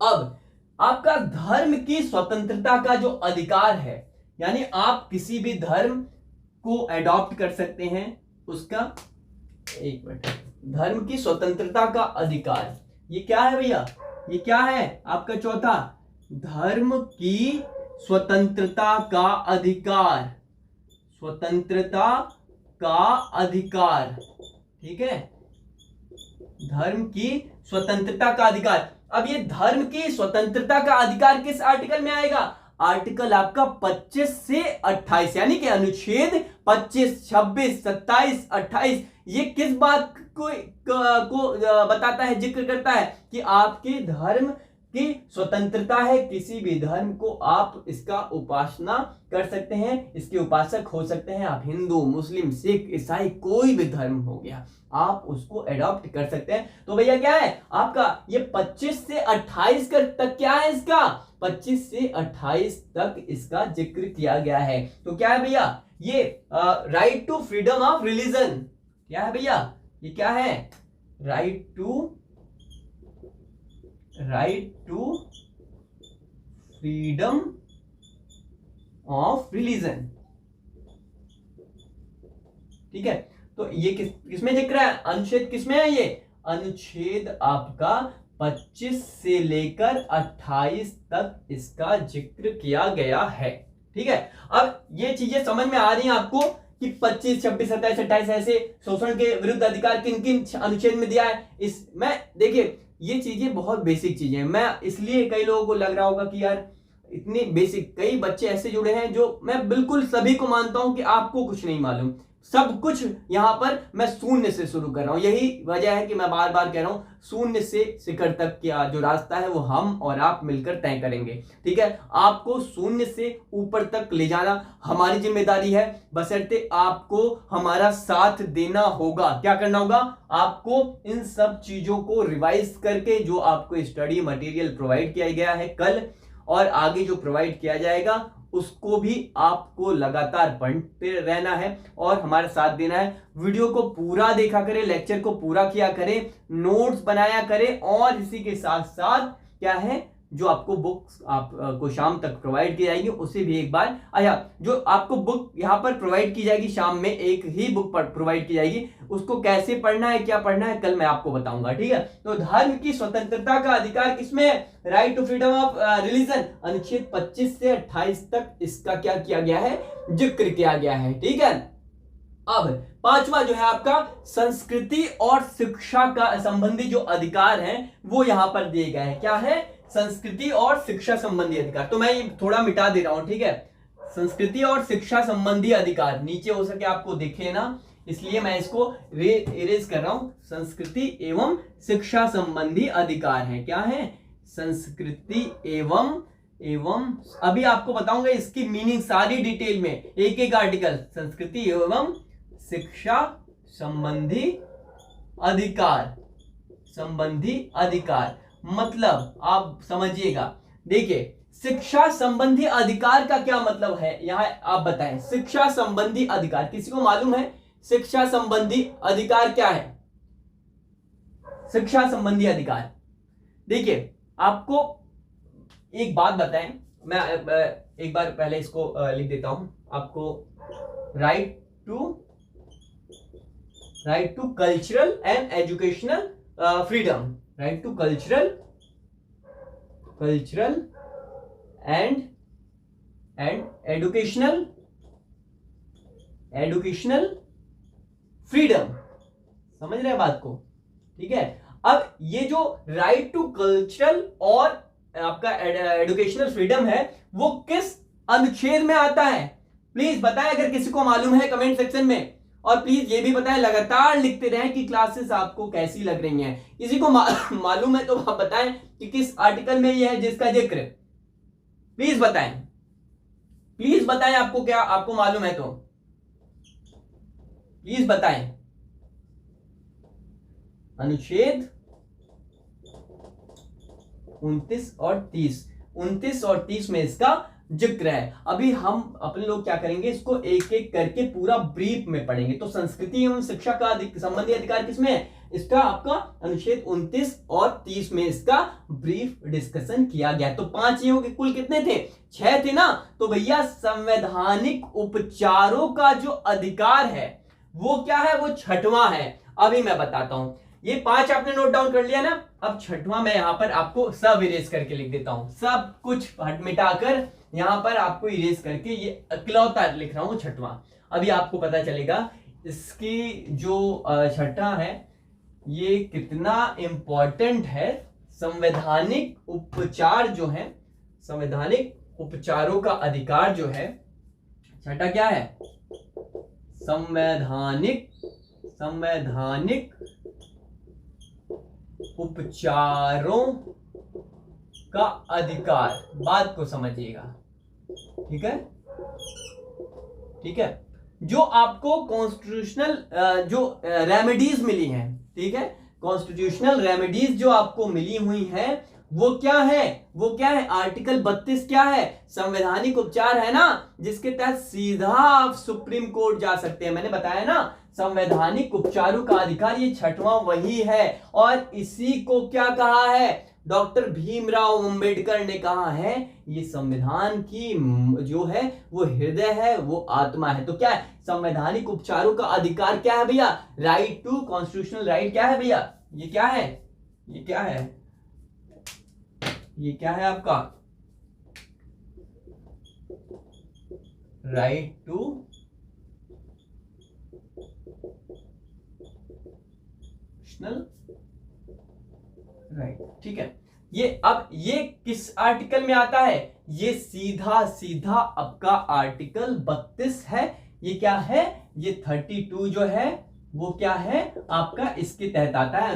अब आपका धर्म की स्वतंत्रता का जो अधिकार है, यानी आप किसी भी धर्म को एडॉप्ट कर सकते हैं, उसका, एक मिनट, धर्म की स्वतंत्रता का अधिकार, ये क्या है भैया? ये क्या है आपका चौथा? धर्म की स्वतंत्रता का अधिकार। स्वतंत्रता का अधिकार। ठीक है, धर्म की स्वतंत्रता का अधिकार। अब ये धर्म की स्वतंत्रता का अधिकार किस आर्टिकल में आएगा? आर्टिकल आपका 25 से 28, यानी कि अनुच्छेद 25, 26, 27, 28। ये किस बात को बताता है, जिक्र करता है कि आपके धर्म की स्वतंत्रता है, किसी भी धर्म को आप इसका उपासना कर सकते हैं, इसके उपासक हो सकते हैं। आप हिंदू, मुस्लिम, सिख, ईसाई, कोई भी धर्म हो गया, आप उसको एडॉप्ट कर सकते हैं। तो भैया क्या है आपका? ये 25 से 28 तक क्या है इसका? 25 से 28 तक इसका जिक्र किया गया है। तो क्या है भैया? ये right to freedom of religion. क्या है भैया? ये क्या है? Right to freedom of religion. ठीक है, तो ये किसमें जिक्र है? अनुच्छेद किसमें है? ये अनुच्छेद आपका 25 से लेकर 28 तक इसका जिक्र किया गया है। ठीक है, अब ये चीजें समझ में आ रही हैं आपको कि 25, 26, 27, 28 ऐसे शोषण के विरुद्ध अधिकार किन किन अनुच्छेद में दिया है। इसमें देखिए, ये चीजें बहुत बेसिक चीजें हैं। मैं इसलिए कई लोगों को लग रहा होगा कि यार इतनी बेसिक, कई बच्चे ऐसे जुड़े हैं जो मैं बिल्कुल सभी को मानता हूं कि आपको कुछ नहीं मालूम, सब कुछ यहां पर मैं शून्य से शुरू कर रहा हूं। यही वजह है कि मैं बार बार कह रहा हूं, शून्य से शिखर तक का जो रास्ता है वो हम और आप मिलकर तय करेंगे। ठीक है, आपको शून्य से ऊपर तक ले जाना हमारी जिम्मेदारी है, बशर्ते आपको हमारा साथ देना होगा। क्या करना होगा? आपको इन सब चीजों को रिवाइज करके, जो आपको स्टडी मटेरियल प्रोवाइड किया गया है कल और आगे जो प्रोवाइड किया जाएगा, उसको भी आपको लगातार पढ़ते रहना है और हमारा साथ देना है। वीडियो को पूरा देखा करें, लेक्चर को पूरा किया करें, नोट्स बनाया करें और इसी के साथ साथ क्या है, जो आपको बुक्स आपको शाम तक प्रोवाइड की जाएगी उसे भी एक बार अच्छा, जो आपको बुक यहाँ पर प्रोवाइड की जाएगी शाम में एक ही बुक प्रोवाइड की जाएगी, उसको कैसे पढ़ना है क्या पढ़ना है कल मैं आपको बताऊंगा, ठीक है। तो धर्म की स्वतंत्रता का अधिकार किसमें है? Right to freedom of religion, अनुच्छेद 25 से 28 तक इसका क्या किया गया है? जिक्र किया गया है, ठीक है। अब पांचवा जो है आपका संस्कृति और शिक्षा का संबंधी जो अधिकार है वो यहां पर दिए गए हैं। क्या है? संस्कृति और शिक्षा संबंधी अधिकार। तो मैं ये थोड़ा मिटा दे रहा हूं, ठीक है। संस्कृति और शिक्षा संबंधी अधिकार नीचे हो सके आपको दिखे ना, इसलिए मैं इसको इरेज कर रहा हूं। संस्कृति एवं शिक्षा संबंधी अधिकार है। क्या है? संस्कृति एवं अभी आपको बताऊंगा इसकी मीनिंग सारी डिटेल में, एक एक आर्टिकल। संस्कृति एवं शिक्षा संबंधी अधिकार मतलब आप समझिएगा। देखिए शिक्षा संबंधी अधिकार का क्या मतलब है यहां आप बताएं। शिक्षा संबंधी अधिकार किसी को मालूम है? शिक्षा संबंधी अधिकार क्या है? शिक्षा संबंधी अधिकार, देखिए आपको एक बात बताएं, मैं एक बार पहले इसको लिख देता हूं आपको। Right to cultural and educational freedom, right to cultural and educational freedom, समझ रहे हैं बात को, ठीक है। अब ये जो राइट टू कल्चरल और आपका एजुकेशनल फ्रीडम है वो किस अनुच्छेद में आता है? प्लीज बताएं अगर किसी को मालूम है कमेंट सेक्शन में, और प्लीज ये भी बताएं, लगातार लिखते रहें कि क्लासेस आपको कैसी लग रही हैं। किसी को मालूम है तो आप बताएं कि किस आर्टिकल में ये है जिसका जिक्र, प्लीज बताएं आपको क्या आपको मालूम है तो प्लीज बताएं। अनुच्छेद 29 और 30 में इसका जिक्र है। अभी हम अपने लोग क्या करेंगे, इसको एक एक करके पूरा ब्रीफ में पढ़ेंगे। तो संस्कृति एवं शिक्षा का संबंधी अधिकार किसमें है? इसका आपका अनुच्छेद 29 और 30 में इसका ब्रीफ डिस्कशन किया गया। तो 5 ये हो गए, कुल कितने थे? 6 थे ना। तो भैया संवैधानिक उपचारों का जो अधिकार है वो क्या है? वो 6वां है। अभी मैं बताता हूं। ये 5 आपने नोट डाउन कर लिया ना। अब 6वां मैं यहां पर आपको सब इरेज करके लिख देता हूं, सब कुछ हट मिटाकर यहां पर आपको इरेज करके ये इकलौता लिख रहा हूं 6वां। अभी आपको पता चलेगा इसकी जो 6वां है ये कितना इंपॉर्टेंट है। संवैधानिक उपचार जो है, संवैधानिक उपचारों का अधिकार जो है, 6वां क्या है? संवैधानिक उपचारों का अधिकार। बात को समझिएगा, ठीक है। जो आपको कॉन्स्टिट्यूशनल जो रेमेडीज मिली हैं, ठीक है, कॉन्स्टिट्यूशनल रेमेडीज जो आपको मिली हुई हैं वो क्या है? आर्टिकल 32 क्या है? संवैधानिक उपचार है ना, जिसके तहत सीधा आप सुप्रीम कोर्ट जा सकते हैं। मैंने बताया ना संवैधानिक उपचारों का अधिकार, ये 6वां वही है। और इसी को क्या कहा है? डॉक्टर भीमराव अंबेडकर ने कहा है ये संविधान की जो है वो हृदय है, वो आत्मा है। तो क्या है? संवैधानिक उपचारों का अधिकार क्या है भैया? राइट टू कॉन्स्टिट्यूशनल राइट क्या है भैया? ये क्या है आपका राइट टू राइट, ठीक है। ये अब ये किस आर्टिकल में आता है? ये सीधा आपका आर्टिकल 32 है। ये क्या है? ये 32 जो है वो क्या है आपका? इसके तहत आता है,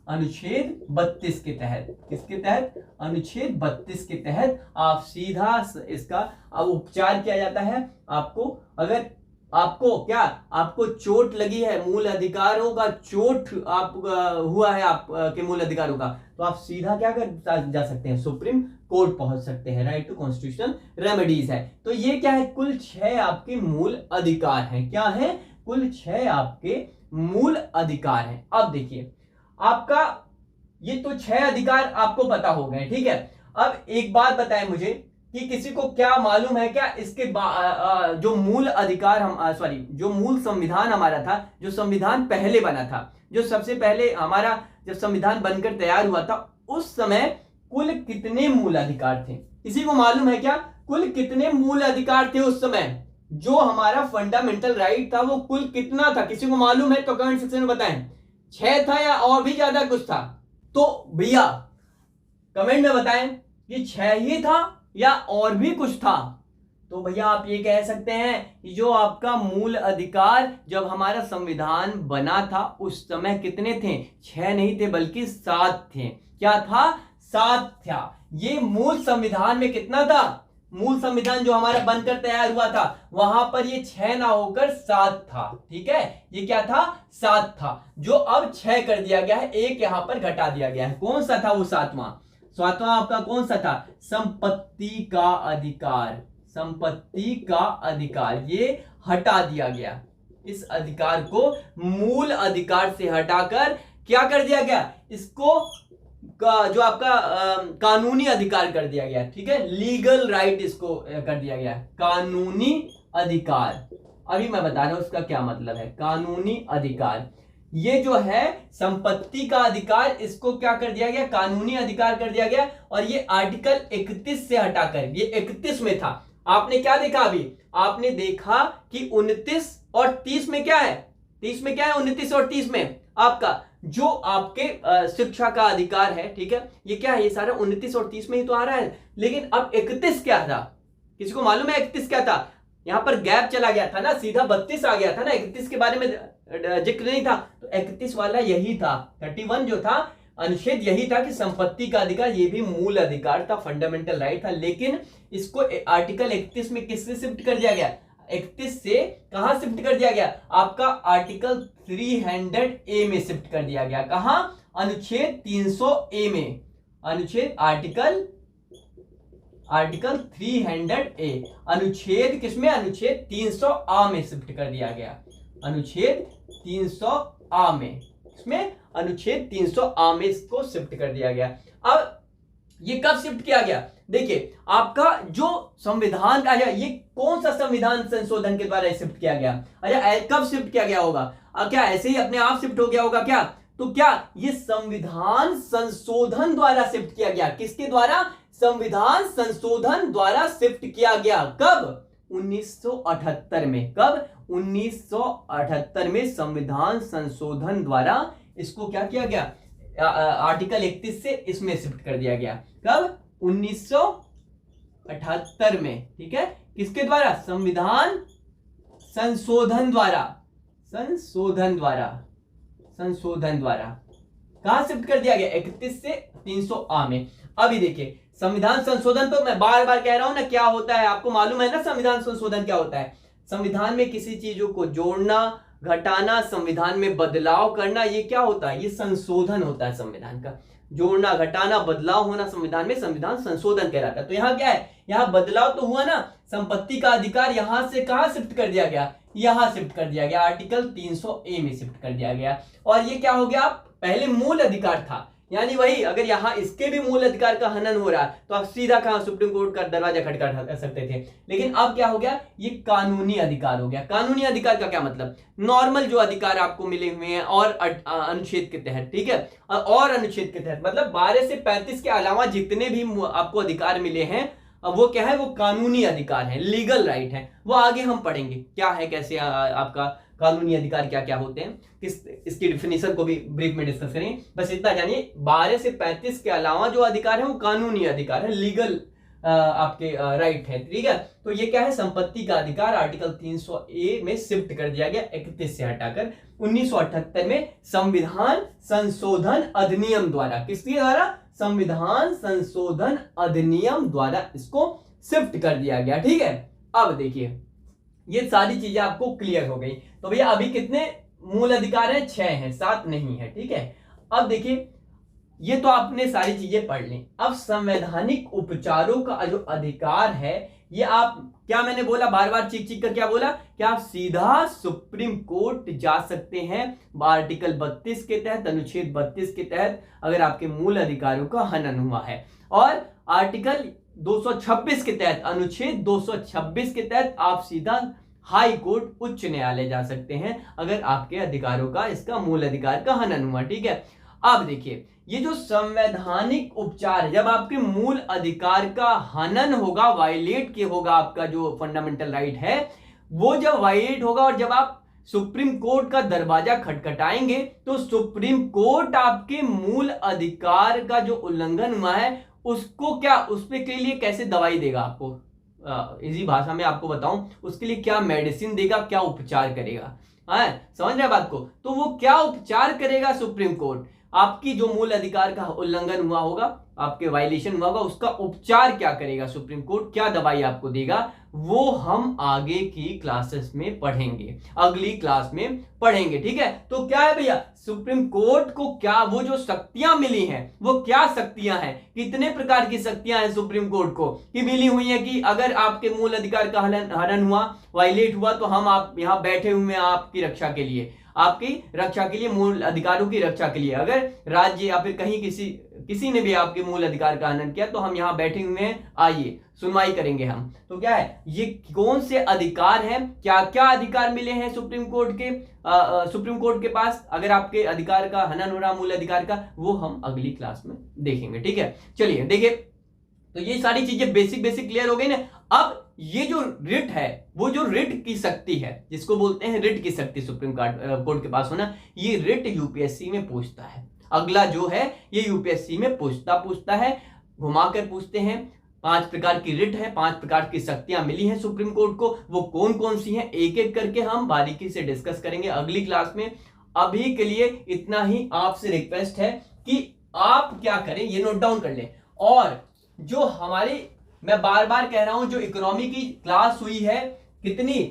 अनुच्छेद 32 के तहत। किसके तहत? अनुच्छेद 32 के तहत आप सीधा इसका उपचार किया जाता है। आपको अगर आपको चोट लगी है, मूल अधिकारों का चोट हुआ है आपके मूल अधिकारों का, तो आप सीधा क्या कर जा सकते हैं? सुप्रीम कोर्ट पहुंच सकते हैं। राइट टू कॉन्स्टिट्यूशनल रेमेडीज है। तो ये क्या है? कुल 6 आपके मूल अधिकार हैं। क्या है? कुल 6 आपके मूल अधिकार हैं। अब देखिए आपका ये तो 6 अधिकार आपको पता हो गए, ठीक है। अब एक बात बताएं मुझे कि किसी को क्या मालूम है क्या इसके जो मूल अधिकार हम जो मूल संविधान हमारा था, जो संविधान पहले बना था, जो सबसे पहले हमारा जब संविधान बनकर तैयार हुआ था, उस समय कुल कितने मूल अधिकार थे? किसी को मालूम है क्या कुल कितने मूल अधिकार थे उस समय? जो हमारा फंडामेंटल राइट था वो कुल कितना था? किसी को मालूम है तो कमेंट सेक्शन में बताएं। 6 था या और भी ज्यादा कुछ था? तो भैया कमेंट में बताएं कि 6 ही था या और भी कुछ था। तो भैया आप ये कह सकते हैं कि जो आपका मूल अधिकार जब हमारा संविधान बना था उस समय कितने थे? 6 नहीं थे बल्कि 7 थे। क्या था? 7 था। ये मूल संविधान में कितना था? मूल संविधान जो हमारा बनकर तैयार हुआ था वहां पर ये 6 ना होकर 7 था। ठीक है, ये क्या था? 7 था, जो अब 6 कर दिया गया है, एक यहां पर घटा दिया गया है। कौन सा था वो सातवां आपका कौन सा था? संपत्ति का अधिकार। संपत्ति का अधिकार ये हटा दिया गया। इस अधिकार को मूल अधिकार से हटाकर क्या कर दिया गया? इसको जो आपका कानूनी अधिकार कर दिया गया। ठीक है, लीगल राइट इसको कर दिया गया, कानूनी अधिकार। अभी मैं बता रहा हूं उसका क्या मतलब है। कानूनी अधिकार ये जो है संपत्ति का अधिकार, इसको क्या कर दिया गया? कानूनी अधिकार कर दिया गया। और ये आर्टिकल 31 से हटाकर, ये 31 में था। आपने क्या देखा? अभी आपने देखा कि 29 और 30 में क्या है? 30 में क्या है? 29 और 30 में आपका जो आपके शिक्षा का अधिकार है। ठीक है, ये क्या है? ये सारा 29 और 30 में ही तो आ रहा है। लेकिन अब 31 क्या था? किसी को मालूम है 31 क्या था? यहां पर गैप चला गया था ना, सीधा 32 आ गया था ना, 31 के बारे में जिक्र नहीं था। तो 31 वाला यही था, 31 जो था अनुच्छेद यही था कि संपत्ति का अधिकार, ये भी मूल अधिकार था, फंडामेंटल राइट था। लेकिन इसको आर्टिकल 31 में किससे शिफ्ट कर दिया गया? 31 से कहां शिफ्ट कर दिया गया? आपका आर्टिकल 300A में शिफ्ट कर दिया गया। कहां? अनुच्छेद 300A में। अनुच्छेद आर्टिकल 300A, अनुच्छेद किसमें? अनुच्छेद 300A में शिफ्ट कर दिया गया। अनुच्छेद 300A में, इसमें अनुच्छेद 300A में इसको शिफ्ट कर दिया गया। अब ये कब शिफ्ट किया गया? देखिए आपका जो संविधान का है, ये कौन सा संविधान संशोधन के द्वारा शिफ्ट किया गया? अच्छा, कब शिफ्ट किया गया होगा? क्या ऐसे ही अपने आप शिफ्ट हो गया होगा क्या? तो क्या ये संविधान संशोधन द्वारा शिफ्ट किया गया? किसके द्वारा? संविधान संशोधन द्वारा शिफ्ट किया गया। कब? 1978 में। कब? 1978 में संविधान संशोधन द्वारा इसको क्या किया गया? आर्टिकल 31 से इसमें शिफ्ट कर दिया गया। कब? 1978 में। ठीक है, किसके द्वारा? संविधान संशोधन द्वारा। संशोधन द्वारा कहां शिफ्ट कर दिया गया? 31 से 300A में। अभी देखिए संविधान संशोधन, तो मैं बार बार कह रहा हूं ना, क्या होता है आपको मालूम है ना संविधान संशोधन क्या होता है? संविधान में किसी चीजों को जोड़ना, घटाना, संविधान में बदलाव करना, ये क्या होता है? ये संशोधन होता है संविधान का। जोड़ना, घटाना, बदलाव होना संविधान में, संविधान संशोधन कहलाता है। तो यहाँ क्या है? यहाँ बदलाव तो हुआ ना, संपत्ति का अधिकार यहां से कहां शिफ्ट कर दिया गया? यहां शिफ्ट कर दिया गया, आर्टिकल 300A में शिफ्ट कर दिया गया। और ये क्या हो गया? पहले मूल अधिकार था, यानी वही, अगर यहां इसके भी मूल अधिकार का हनन हो रहा है तो आप सीधा कहां? सुप्रीम कोर्ट का दरवाजा खटखटा सकते थे। लेकिन अब क्या हो गया? ये कानूनी अधिकार हो गया। कानूनी अधिकार का क्या मतलब? नॉर्मल जो अधिकार आपको मिले हुए हैं और अनुच्छेद के तहत। ठीक है, और अनुच्छेद के तहत मतलब 12 से 35 के अलावा जितने भी आपको अधिकार मिले हैं, वो क्या है? वो कानूनी अधिकार है, लीगल राइट है। वो आगे हम पढ़ेंगे क्या है, कैसे आपका कानूनी अधिकार क्या क्या होते हैं, इसकी डिफिनेशन को भी ब्रीफ में डिस्कस करेंगे। बस इतना जानिए, 12 से 35 के अलावा जो अधिकार है वो कानूनी अधिकार है, लीगल आपके राइट है। ठीक है, तो ये क्या है? संपत्ति का अधिकार आर्टिकल 300A में शिफ्ट कर दिया गया 31 से हटाकर 1978 में संविधान संशोधन अधिनियम द्वारा। किसके द्वारा? संविधान संशोधन अधिनियम द्वारा इसको शिफ्ट कर दिया गया। ठीक है, अब देखिए ये सारी चीजें आपको क्लियर हो गई। तो भैया अभी कितने मूल अधिकार हैं? 6 हैं, 7 नहीं है। ठीक है, अब देखिए ये तो आपने सारी चीजें पढ़ ली। अब संवैधानिक उपचारों का जो अधिकार है ये आप क्या मैंने बोला, बार बार चीख चीख कर क्या बोला कि आप सीधा सुप्रीम कोर्ट जा सकते हैं आर्टिकल 32 के तहत, अनुच्छेद 32 के तहत, अगर आपके मूल अधिकारों का हनन हुआ है, और आर्टिकल 226 के तहत, अनुच्छेद 226 के तहत आप सीधा हाई कोर्ट, उच्च न्यायालय जा सकते हैं अगर आपके अधिकारों का, इसका मूल अधिकार का हनन हुआ। ठीक है, अब देखिए ये जो संवैधानिक उपचार है, जब आपके मूल अधिकार का हनन होगा, वायलेट के होगा, आपका जो फंडामेंटल राइट है वो जब वायलेट होगा और जब आप सुप्रीम कोर्ट का दरवाजा खटखटाएंगे तो सुप्रीम कोर्ट आपके मूल अधिकार का जो उल्लंघन हुआ है उसको क्या, उस पे के लिए कैसे दवाई देगा आपको, इसी भाषा में आपको बताऊं, उसके लिए क्या मेडिसिन देगा, क्या उपचार करेगा। हाँ, समझ रहे बात को? तो वो क्या उपचार करेगा सुप्रीम कोर्ट, आपकी जो मूल अधिकार का उल्लंघन हुआ होगा, आपके वायलेशन हुआ होगा, उसका उपचार क्या करेगा सुप्रीम कोर्ट, क्या दवाई आपको देगा, वो हम आगे की क्लासेस में पढ़ेंगे, अगली क्लास में पढ़ेंगे। ठीक है, तो क्या है भैया, सुप्रीम कोर्ट को क्या वो जो शक्तियां मिली हैं, वो क्या शक्तियां हैं, कितने प्रकार की शक्तियां हैं सुप्रीम कोर्ट को कि मिली हुई है कि अगर आपके मूल अधिकार का हनन हुआ, वायलेट हुआ, तो हम आप यहां बैठे हुए हैं आपकी रक्षा के लिए, आपकी रक्षा के लिए, मूल अधिकारों की रक्षा के लिए। अगर राज्य या फिर कहीं किसी ने भी आपके मूल अधिकार का हनन किया तो हम यहां बैठे हुए हैं, आइए सुनवाई करेंगे हम। तो क्या है, ये कौन से अधिकार हैं, क्या क्या अधिकार मिले हैं सुप्रीम कोर्ट के पास, अगर आपके अधिकार का हनन हो रहा मूल अधिकार का, वो हम अगली क्लास में देखेंगे। ठीक है, चलिए देखिए, तो ये सारी चीजें बेसिक क्लियर हो गई ना। अब ये जो रिट है, वो जो रिट की शक्ति है, जिसको बोलते हैं रिट की शक्ति सुप्रीम कोर्ट के पास होना, ये रिट यूपीएससी में पूछता है। अगला जो है ये यूपीएससी में पूछता है, घुमाकर पूछते हैं। 5 प्रकार की रिट है, 5 प्रकार की शक्तियां मिली हैं सुप्रीम कोर्ट को, वो कौन कौन सी हैं, एक एक करके हम बारीकी से डिस्कस करेंगे अगली क्लास में। अभी के लिए इतना ही आपसे रिक्वेस्ट है कि आप क्या करें, ये नोट डाउन कर लें, और जो हमारी, मैं बार बार कह रहा हूं, जो इकोनॉमी की क्लास हुई है कितनी,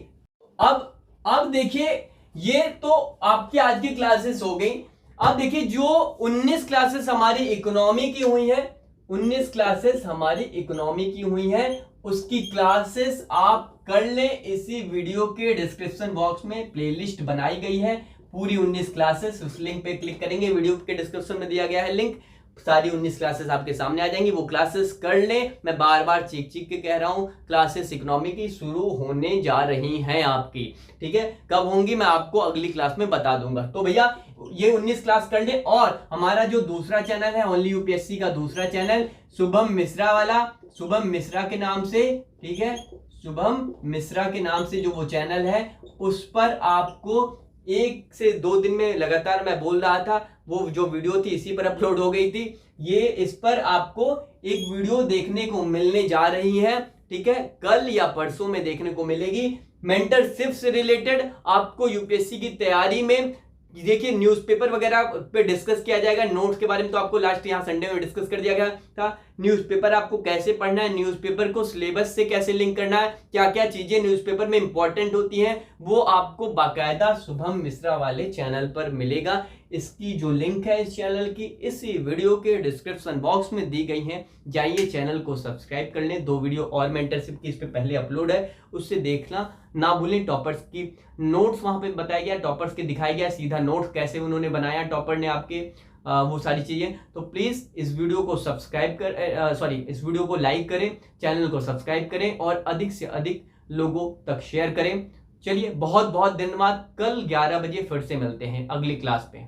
अब देखिए, ये तो आपकी आज की क्लासेस हो गई। अब देखिए जो 19 क्लासेस हमारी इकोनॉमी की हुई है, 19 क्लासेस हमारी इकोनॉमी की हुई है, उसकी क्लासेस आप कर लें। इसी वीडियो के डिस्क्रिप्शन बॉक्स में प्लेलिस्ट बनाई गई है, पूरी 19 क्लासेस, उस लिंक पे क्लिक करेंगे, वीडियो के डिस्क्रिप्शन में दिया गया है लिंक, सारी 19 क्लासेस आपके सामने आ जाएंगी, वो क्लासेस कर लें। मैं बार बार चीख के कह रहा हूं, क्लासेस इकोनॉमी की शुरू होने जा रही हैं आपकी। ठीक है, कब होंगी मैं आपको अगली क्लास में बता दूंगा। तो भैया ये 19 क्लास कर लें, और हमारा जो दूसरा चैनल है, ओनली यूपीएससी का दूसरा चैनल, शुभम मिश्रा वाला, शुभम मिश्रा के नाम से, ठीक है, शुभम मिश्रा के नाम से जो वो चैनल है, उस पर आपको 1 से 2 दिन में लगातार मैं बोल रहा था, वो जो वीडियो थी इसी पर अपलोड हो गई थी, ये इस पर आपको एक वीडियो देखने को मिलने जा रही है। ठीक है, कल या परसों में देखने को मिलेगी, मेंटरशिप से रिलेटेड आपको यूपीएससी की तैयारी में। देखिए न्यूज़पेपर वगैरह पे डिस्कस किया जाएगा, नोट्स के बारे में तो आपको लास्ट यहाँ संडे में डिस्कस कर दिया गया था। न्यूज़पेपर आपको कैसे पढ़ना है, न्यूज़पेपर को सिलेबस से कैसे लिंक करना है, क्या क्या चीजें न्यूज़पेपर में इंपॉर्टेंट होती हैं, वो आपको बाकायदा शुभम मिश्रा वाले चैनल पर मिलेगा। इसकी जो लिंक है इस चैनल की, इसी वीडियो के डिस्क्रिप्शन बॉक्स में दी गई है, जाइए चैनल को सब्सक्राइब कर लें। 2 वीडियो और मेंटरशिप की इस पे पहले अपलोड है, उससे देखना ना भूलें। टॉपर्स की नोट्स वहां पे बताया गया, टॉपर्स के दिखाया गया सीधा नोट्स कैसे उन्होंने बनाया टॉपर ने आपके, वो सारी चीजें। तो प्लीज इस वीडियो को इस वीडियो को लाइक करें, चैनल को सब्सक्राइब करें और अधिक से अधिक लोगों तक शेयर करें। चलिए बहुत बहुत धन्यवाद, कल 11 बजे फिर से मिलते हैं अगली क्लास पे।